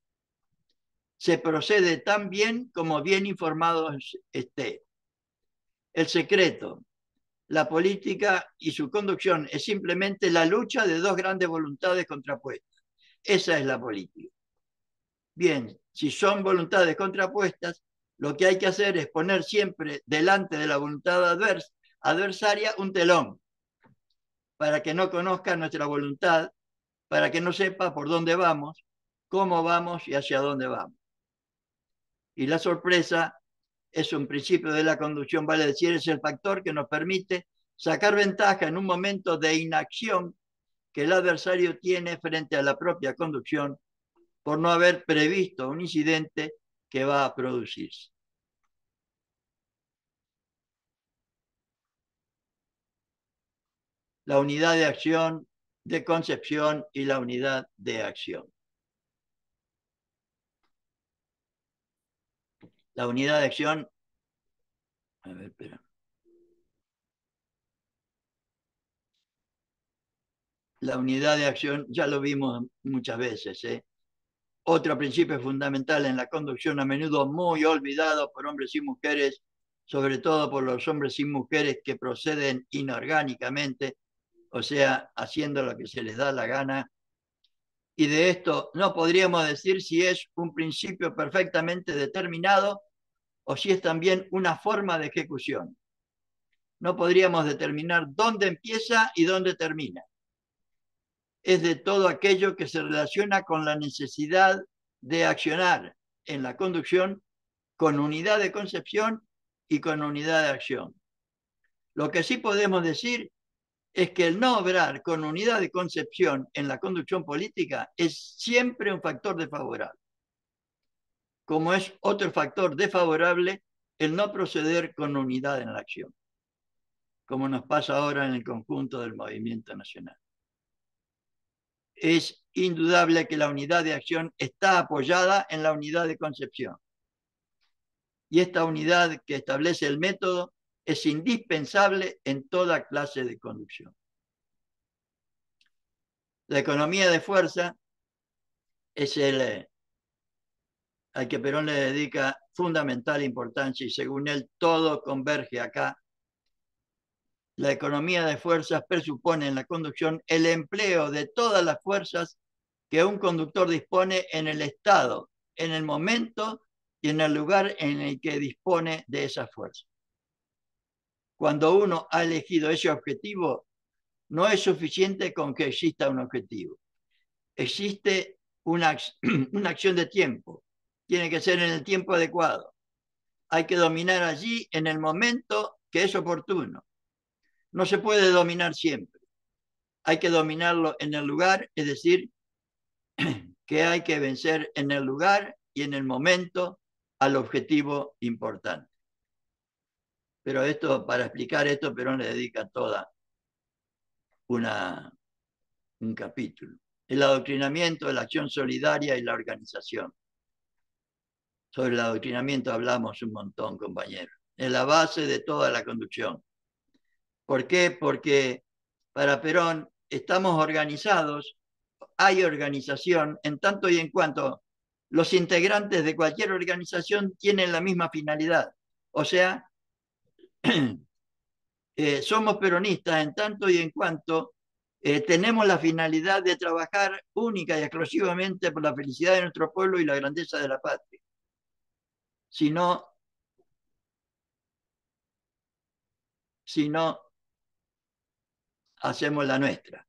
Se procede tan bien como bien informado esté. El secreto, la política y su conducción es simplemente la lucha de dos grandes voluntades contrapuestas. Esa es la política. Bien, si son voluntades contrapuestas, lo que hay que hacer es poner siempre delante de la voluntad adversaria un telón para que no conozca nuestra voluntad, para que no sepa por dónde vamos, cómo vamos y hacia dónde vamos. Y la sorpresa es un principio de la conducción, vale decir, es el factor que nos permite sacar ventaja en un momento de inacción que el adversario tiene frente a la propia conducción por no haber previsto un incidente que va a producirse. La unidad de acción, de concepción y la unidad de acción. La unidad de acción, a ver, espera. La unidad de acción ya lo vimos muchas veces, ¿eh? Otro principio fundamental en la conducción, a menudo muy olvidado por hombres y mujeres, sobre todo por los hombres y mujeres que proceden inorgánicamente, o sea, haciendo lo que se les da la gana. Y de esto no podríamos decir si es un principio perfectamente determinado o si es también una forma de ejecución. No podríamos determinar dónde empieza y dónde termina. Es de todo aquello que se relaciona con la necesidad de accionar en la conducción con unidad de concepción y con unidad de acción. Lo que sí podemos decir es que el no obrar con unidad de concepción en la conducción política es siempre un factor desfavorable, como es otro factor desfavorable el no proceder con unidad en la acción, como nos pasa ahora en el conjunto del movimiento nacional. Es indudable que la unidad de acción está apoyada en la unidad de concepción. Y esta unidad que establece el método es indispensable en toda clase de conducción. La economía de fuerza es el al que Perón le dedica fundamental importancia y según él todo converge acá. La economía de fuerzas presupone en la conducción el empleo de todas las fuerzas que un conductor dispone en el estado, en el momento y en el lugar en el que dispone de esa fuerza. Cuando uno ha elegido ese objetivo, no es suficiente con que exista un objetivo. Existe una acción de tiempo. Tiene que ser en el tiempo adecuado. Hay que dominar allí en el momento que es oportuno. No se puede dominar siempre. Hay que dominarlo en el lugar, es decir, que hay que vencer en el lugar y en el momento al objetivo importante. Pero esto, para explicar esto, Perón le dedica toda un capítulo. El adoctrinamiento, la acción solidaria y la organización. Sobre el adoctrinamiento hablamos un montón, compañeros. Es la base de toda la conducción. ¿Por qué? Porque para Perón estamos organizados, hay organización, en tanto y en cuanto los integrantes de cualquier organización tienen la misma finalidad. O sea, somos peronistas en tanto y en cuanto tenemos la finalidad de trabajar única y exclusivamente por la felicidad de nuestro pueblo y la grandeza de la patria. Si no hacemos la nuestra,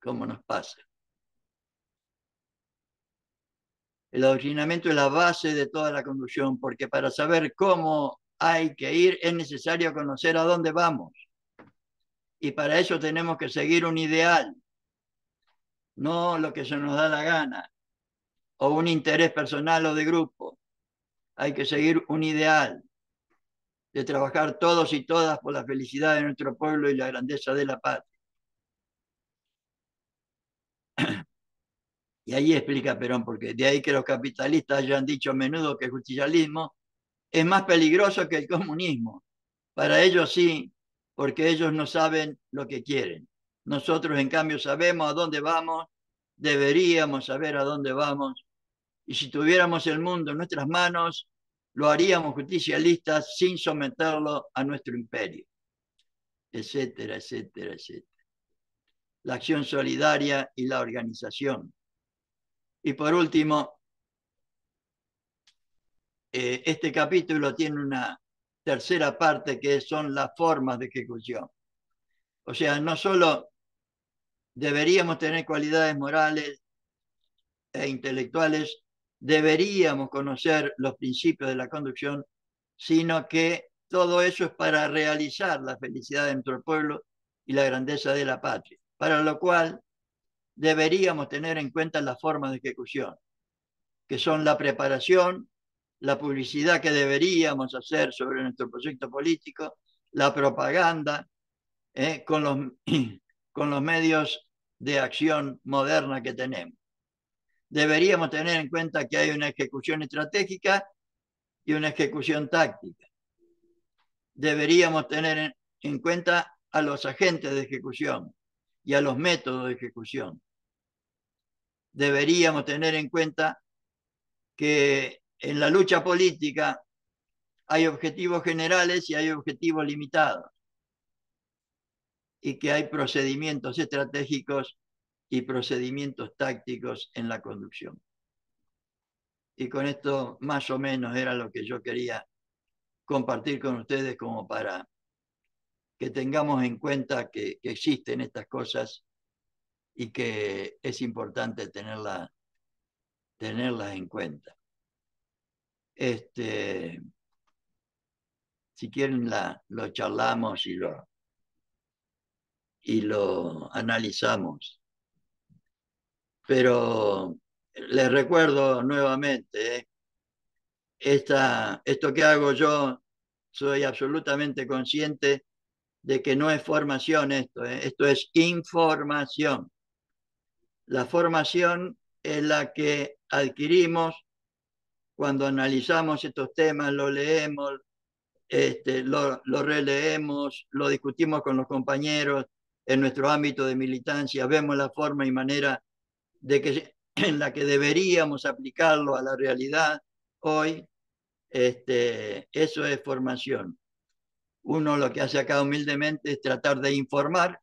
como nos pasa. El adoctrinamiento es la base de toda la conducción, porque para saber cómo hay que ir es necesario conocer a dónde vamos. Y para eso tenemos que seguir un ideal, no lo que se nos da la gana, o un interés personal o de grupo. Hay que seguir un ideal de trabajar todos y todas por la felicidad de nuestro pueblo y la grandeza de la patria. Y ahí explica Perón, porque de ahí que los capitalistas hayan dicho a menudo que el justicialismo es más peligroso que el comunismo. Para ellos sí, porque ellos no saben lo que quieren. Nosotros, en cambio, sabemos a dónde vamos, deberíamos saber a dónde vamos, y si tuviéramos el mundo en nuestras manos, lo haríamos justicialistas sin someterlo a nuestro imperio, etcétera, etcétera, etcétera. La acción solidaria y la organización. Y por último, este capítulo tiene una tercera parte que son las formas de ejecución. O sea, no solo deberíamos tener cualidades morales e intelectuales, deberíamos conocer los principios de la conducción, sino que todo eso es para realizar la felicidad de nuestro pueblo y la grandeza de la patria, para lo cual deberíamos tener en cuenta las formas de ejecución, que son la preparación, la publicidad que deberíamos hacer sobre nuestro proyecto político, la propaganda, con, con los medios de acción moderna que tenemos. Deberíamos tener en cuenta que hay una ejecución estratégica y una ejecución táctica. Deberíamos tener en cuenta a los agentes de ejecución y a los métodos de ejecución. Deberíamos tener en cuenta que en la lucha política hay objetivos generales y hay objetivos limitados, y que hay procedimientos estratégicos y procedimientos tácticos en la conducción. Y con esto más o menos era lo que yo quería compartir con ustedes, como para que tengamos en cuenta que existen estas cosas y que es importante tenerlas en cuenta. Si quieren lo charlamos y lo analizamos. Pero les recuerdo nuevamente, esto que hago yo, soy absolutamente consciente de que no es formación esto es información. La formación es la que adquirimos cuando analizamos estos temas, lo leemos, lo releemos, lo discutimos con los compañeros en nuestro ámbito de militancia, vemos la forma y manera en la que deberíamos aplicarlo a la realidad hoy. Eso es formación. Uno lo que hace acá humildemente es tratar de informar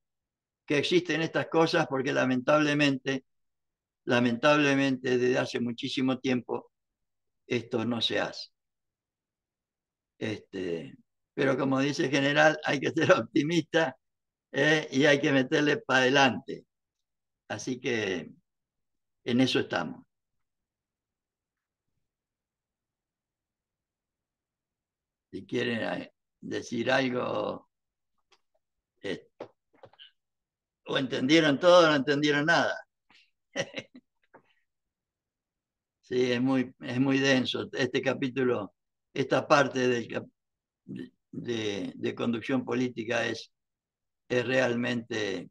que existen estas cosas, porque lamentablemente desde hace muchísimo tiempo esto no se hace. Pero como dice el general, hay que ser optimista, y hay que meterle para adelante. Así que en eso estamos. Si quieren decir algo, o entendieron todo o no entendieron nada. Sí, es muy denso. Este capítulo, esta parte de conducción política es realmente,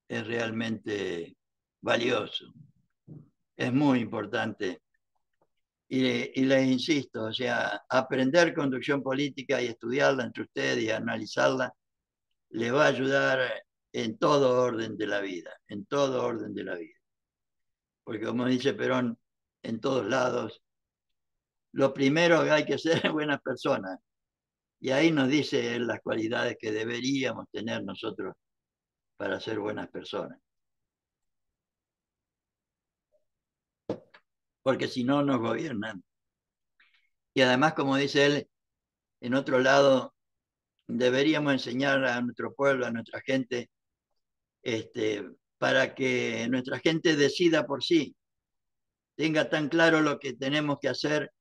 es realmente valioso. Es muy importante. Y les insisto, o sea, aprender conducción política y estudiarla entre ustedes y analizarla le va a ayudar en todo orden de la vida, en todo orden de la vida. Porque como dice Perón, en todos lados, lo primero que hay que ser es buenas personas. Y ahí nos dice las cualidades que deberíamos tener nosotros para ser buenas personas. Porque si no, nos gobiernan. Y además, como dice él, en otro lado, deberíamos enseñar a nuestro pueblo, a nuestra gente, para que nuestra gente decida por sí, tenga tan claro lo que tenemos que hacer,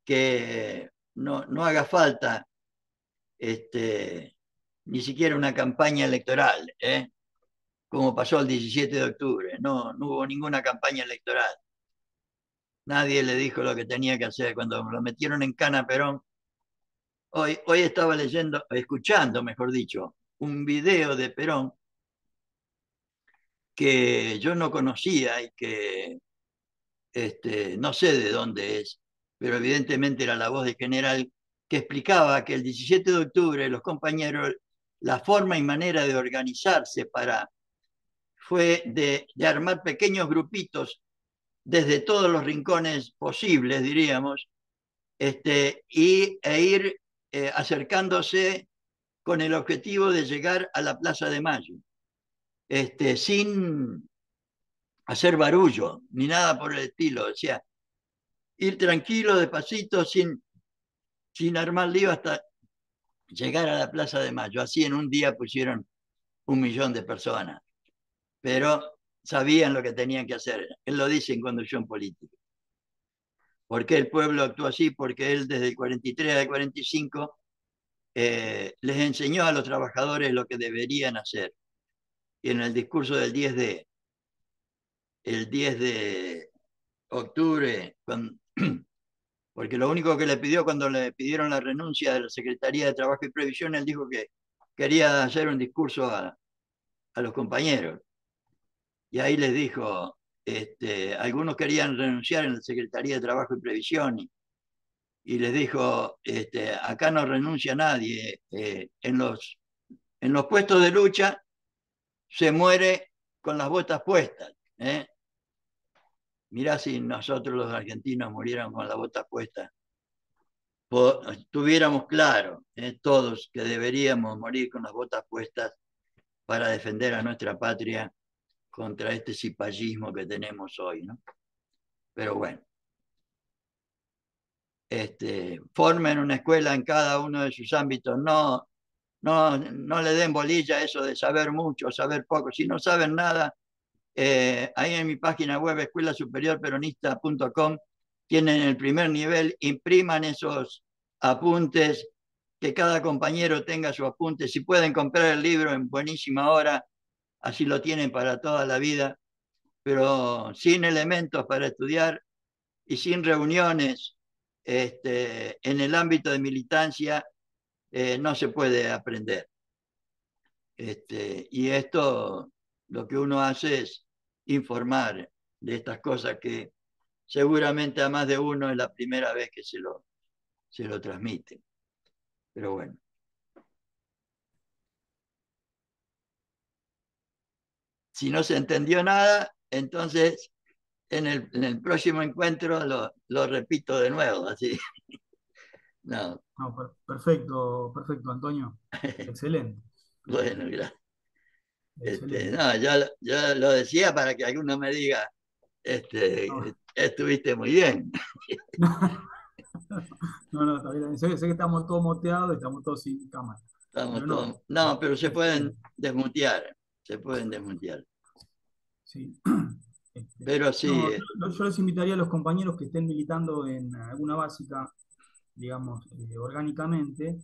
que no haga falta ni siquiera una campaña electoral, como pasó el 17 de octubre. No hubo ninguna campaña electoral. Nadie le dijo lo que tenía que hacer. Cuando lo metieron en cana a Perón, hoy estaba escuchando, mejor dicho, un video de Perón que yo no conocía y que no sé de dónde es, pero evidentemente era la voz del general, que explicaba que el 17 de octubre los compañeros, la forma y manera de organizarse fue de armar pequeños grupitos desde todos los rincones posibles, diríamos, e ir acercándose con el objetivo de llegar a la Plaza de Mayo, sin hacer barullo ni nada por el estilo. O sea, ir tranquilo, despacito, sin armar lío, hasta llegar a la Plaza de Mayo. Así en un día pusieron 1.000.000 de personas, pero sabían lo que tenían que hacer. Él lo dice en Conducción Política. ¿Por qué el pueblo actuó así? Porque él desde el 43 al 45 les enseñó a los trabajadores lo que deberían hacer. Y en el discurso del el 10 de octubre, porque lo único que le pidió cuando le pidieron la renuncia de la Secretaría de Trabajo y Previsión, él dijo que quería hacer un discurso a los compañeros. Y ahí les dijo, algunos querían renunciar en la Secretaría de Trabajo y Previsión, y les dijo, acá no renuncia nadie, en los puestos de lucha se muere con las botas puestas. Mirá si nosotros los argentinos muriéramos con las botas puestas, tuviéramos claro, todos, que deberíamos morir con las botas puestas para defender a nuestra patria contra este cipallismo que tenemos hoy, ¿no? Pero bueno, formen una escuela en cada uno de sus ámbitos, no le den bolilla a eso de saber mucho, saber poco. Si no saben nada, ahí en mi página web, escuelasuperiorperonista.com, tienen el primer nivel, impriman esos apuntes, que cada compañero tenga su apunte. Si pueden comprar el libro en buenísima hora, así lo tienen para toda la vida, pero sin elementos para estudiar y sin reuniones en el ámbito de militancia, no se puede aprender. Y esto lo que uno hace es informar de estas cosas que seguramente a más de uno es la primera vez que se lo transmite. Pero bueno. Si no se entendió nada, entonces en el próximo encuentro lo repito de nuevo. Así. No. No, perfecto, perfecto, Antonio. Excelente, Bueno, gracias. excelente. No, yo lo decía para que alguno me diga, No, estuviste muy bien. no, no, está bien. Sé que estamos todos moteados y estamos todos sin cámara. Estamos Pero todos. no, No, pero se pueden excelente. desmutear. Se pueden desmutear. Sí. Pero sí, No, yo les invitaría a los compañeros que estén militando en alguna básica, digamos, orgánicamente,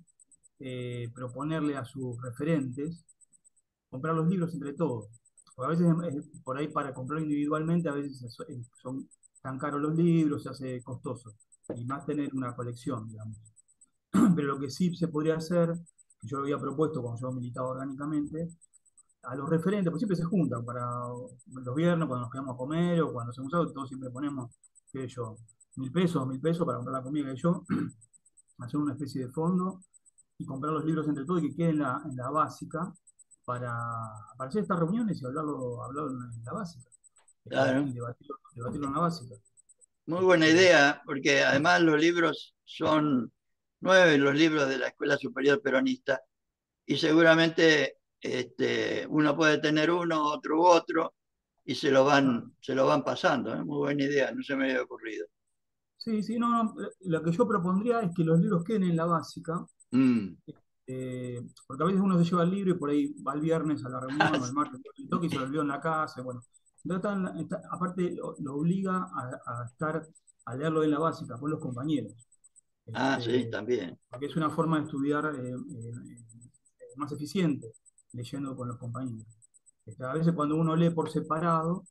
proponerle a sus referentes comprar los libros entre todos. Porque a veces, por ahí para comprarlo individualmente, a veces son tan caros los libros, se hace costoso. Y más tener una colección, digamos. Pero lo que sí se podría hacer, yo lo había propuesto cuando yo militaba orgánicamente, a los referentes, pues siempre se juntan para los viernes, cuando nos quedamos a comer o cuando hacemos algo, todos siempre ponemos, qué sé yo, 1.000 pesos, 1.000 pesos para comprar la comida que yo, hacer una especie de fondo y comprar los libros entre todos y que quede en la básica para, para hacer estas reuniones y hablarlo en la básica y claro. debatirlo en la básica. Muy buena Este, idea, porque además los libros son 9 los libros de la Escuela Superior Peronista y seguramente uno puede tener uno, otro u otro y claro. se lo van pasando. Muy buena idea, no se me había ocurrido. Sí, sí, no, no, lo que yo propondría es que los libros queden en la básica, Mm. porque a veces uno se lleva el libro y por ahí va el viernes a la reunión o el martes al toque y se lo olvidó en la casa, bueno. Entonces, aparte lo obliga a estar, a leerlo en la básica con los compañeros, Ah, sí, este, también. porque es una forma de estudiar más eficiente, leyendo con los compañeros. A veces cuando uno lee por separado,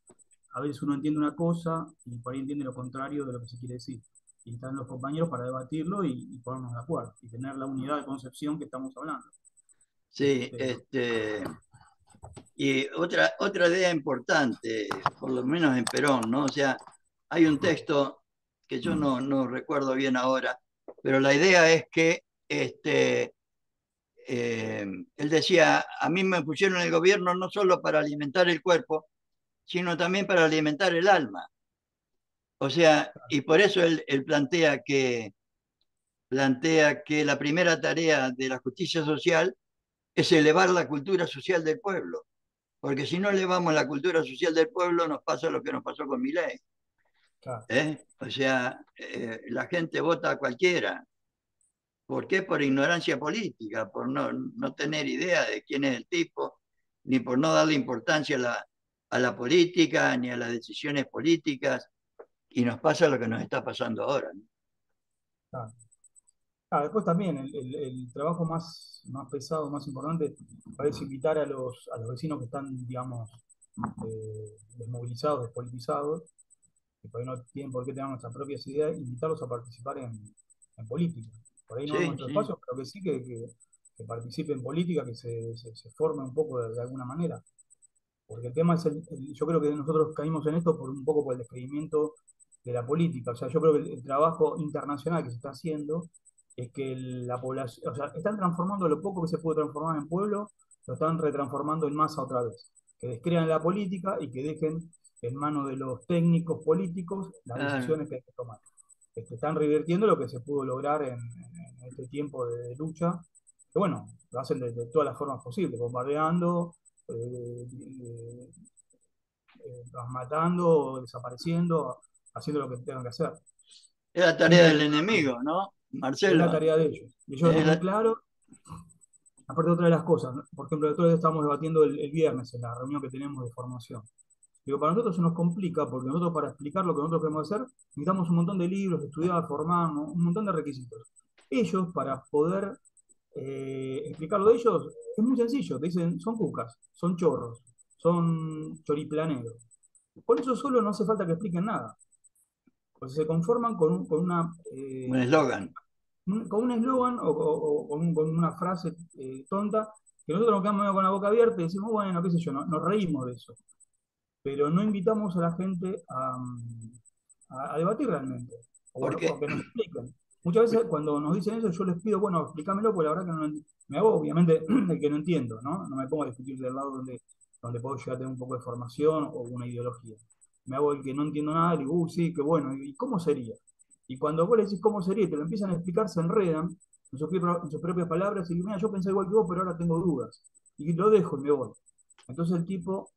a veces uno entiende una cosa y por ahí entiende lo contrario de lo que se quiere decir. Y están los compañeros para debatirlo y ponernos de acuerdo y tener la unidad de concepción que estamos hablando. Sí, Este, y otra idea importante, por lo menos en Perón, ¿no? O sea, hay un texto que yo no recuerdo bien ahora, pero la idea es que él decía, a mí me pusieron el gobierno no solo para alimentar el cuerpo, sino también para alimentar el alma. O sea, y por eso él plantea que la primera tarea de la justicia social es elevar la cultura social del pueblo. Porque si no elevamos la cultura social del pueblo, nos pasa lo que nos pasó con Milei. claro, O sea, la gente vota a cualquiera. ¿Por qué? Por ignorancia política, por no tener idea de quién es el tipo, ni por no darle importancia a la política, ni a las decisiones políticas. Y nos pasa lo que nos está pasando ahora, ¿no? claro. Ah, después también el trabajo más pesado, más importante, es invitar a los vecinos que están, digamos, desmovilizados, despolitizados, que por ahí no tienen por qué tener nuestras propias ideas, invitarlos a participar en política. Por ahí no en Sí, nuestro sí, espacio, pero que sí que participe en política, que se forme un poco de alguna manera. Porque el tema es, yo creo que nosotros caímos en esto por un poco por el descreimiento de la política. O sea, yo creo que el trabajo internacional que se está haciendo es que la población, o sea, están transformando lo poco que se puede transformar en pueblo, lo están retransformando en masa otra vez. Que descrean la política y que dejen en manos de los técnicos políticos las Claro. decisiones que hay que tomar. Están revirtiendo lo que se pudo lograr en este tiempo de lucha, que bueno, lo hacen de todas las formas posibles, bombardeando, eh, matando, desapareciendo, haciendo lo que tengan que hacer. Es la tarea Siempre del enemigo, ¿no, es la Marcelo? tarea de ellos. Y ellos Es muy la- claro, aparte de otra de las cosas, ¿no? Por ejemplo, nosotros estamos debatiendo el viernes en la reunión que tenemos de formación. Digo, para nosotros se nos complica porque nosotros para explicar lo que nosotros queremos hacer necesitamos un montón de libros, estudiar, formarnos, un montón de requisitos. Ellos, para poder explicarlo de ellos, es muy sencillo. Te dicen, son cucas, son chorros, son choriplaneros. Por eso solo no hace falta que expliquen nada. Pues se conforman un eslogan. con un eslogan o con una frase tonta que nosotros nos quedamos medio con la boca abierta y decimos, bueno, qué sé yo, nos reímos de eso. Pero no invitamos a la gente a debatir realmente, o Porque, que nos expliquen. Muchas veces cuando nos dicen eso, yo les pido, bueno, explícamelo, porque la verdad que no me hago obviamente el que no entiendo, ¿no? No me pongo a discutir del lado donde puedo llegar a tener un poco de formación o una ideología. Me hago el que no entiendo nada y digo, sí, qué bueno, ¿y cómo sería? Y cuando vos le decís cómo sería y te lo empiezan a explicar, se enredan en sus propias palabras y dicen, mira, yo pensé igual que vos, pero ahora tengo dudas. Y lo dejo y me voy. Entonces el tipo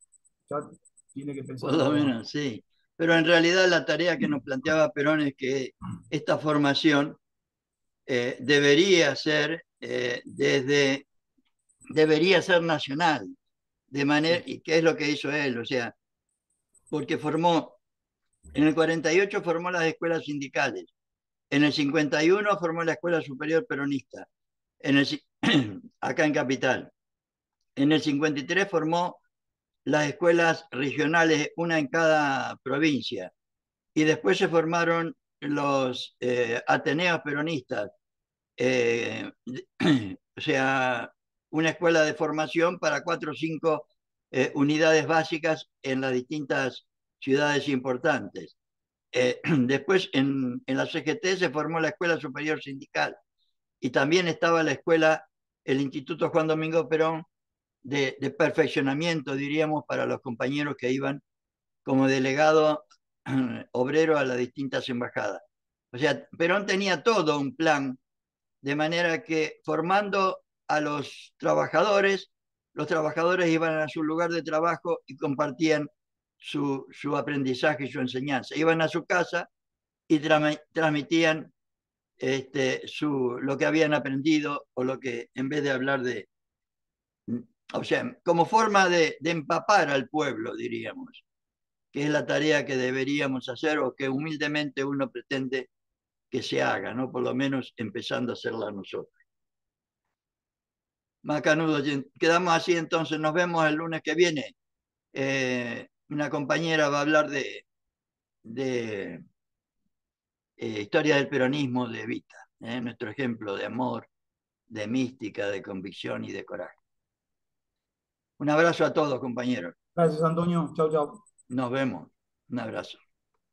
ya tiene que pensar por un lo poco más. menos, sí. Pero en realidad la tarea que nos planteaba Perón es que esta formación debería ser debería ser nacional, de manera, Sí, y qué es lo que hizo él, o sea, porque en el 48 formó las escuelas sindicales, en el 51 formó la Escuela Superior Peronista, en el, acá en Capital. En el 53 formó las escuelas regionales, una en cada provincia, y después se formaron los Ateneos Peronistas, eh, o sea, una escuela de formación para 4 o 5 unidades básicas en las distintas ciudades importantes. Después en la CGT se formó la Escuela Superior Sindical y también estaba la escuela, el Instituto Juan Domingo Perón de perfeccionamiento, diríamos, para los compañeros que iban como delegado obrero a las distintas embajadas. O sea, Perón tenía todo un plan, de manera que formando a los trabajadores iban a su lugar de trabajo y compartían su aprendizaje y su enseñanza. Iban a su casa y transmitían lo que habían aprendido o lo que, en vez de hablar o sea, como forma de empapar al pueblo, diríamos, que es la tarea que deberíamos hacer o que humildemente uno pretende que se haga, ¿no? Por lo menos empezando a hacerla nosotros. Macanudo, quedamos así entonces, nos vemos el lunes que viene. Una compañera va a hablar de historia del peronismo de Evita, nuestro ejemplo de amor, de mística, de convicción y de coraje. Un abrazo a todos, compañeros. gracias, Antonio. Chau, chau. Nos vemos. Un abrazo.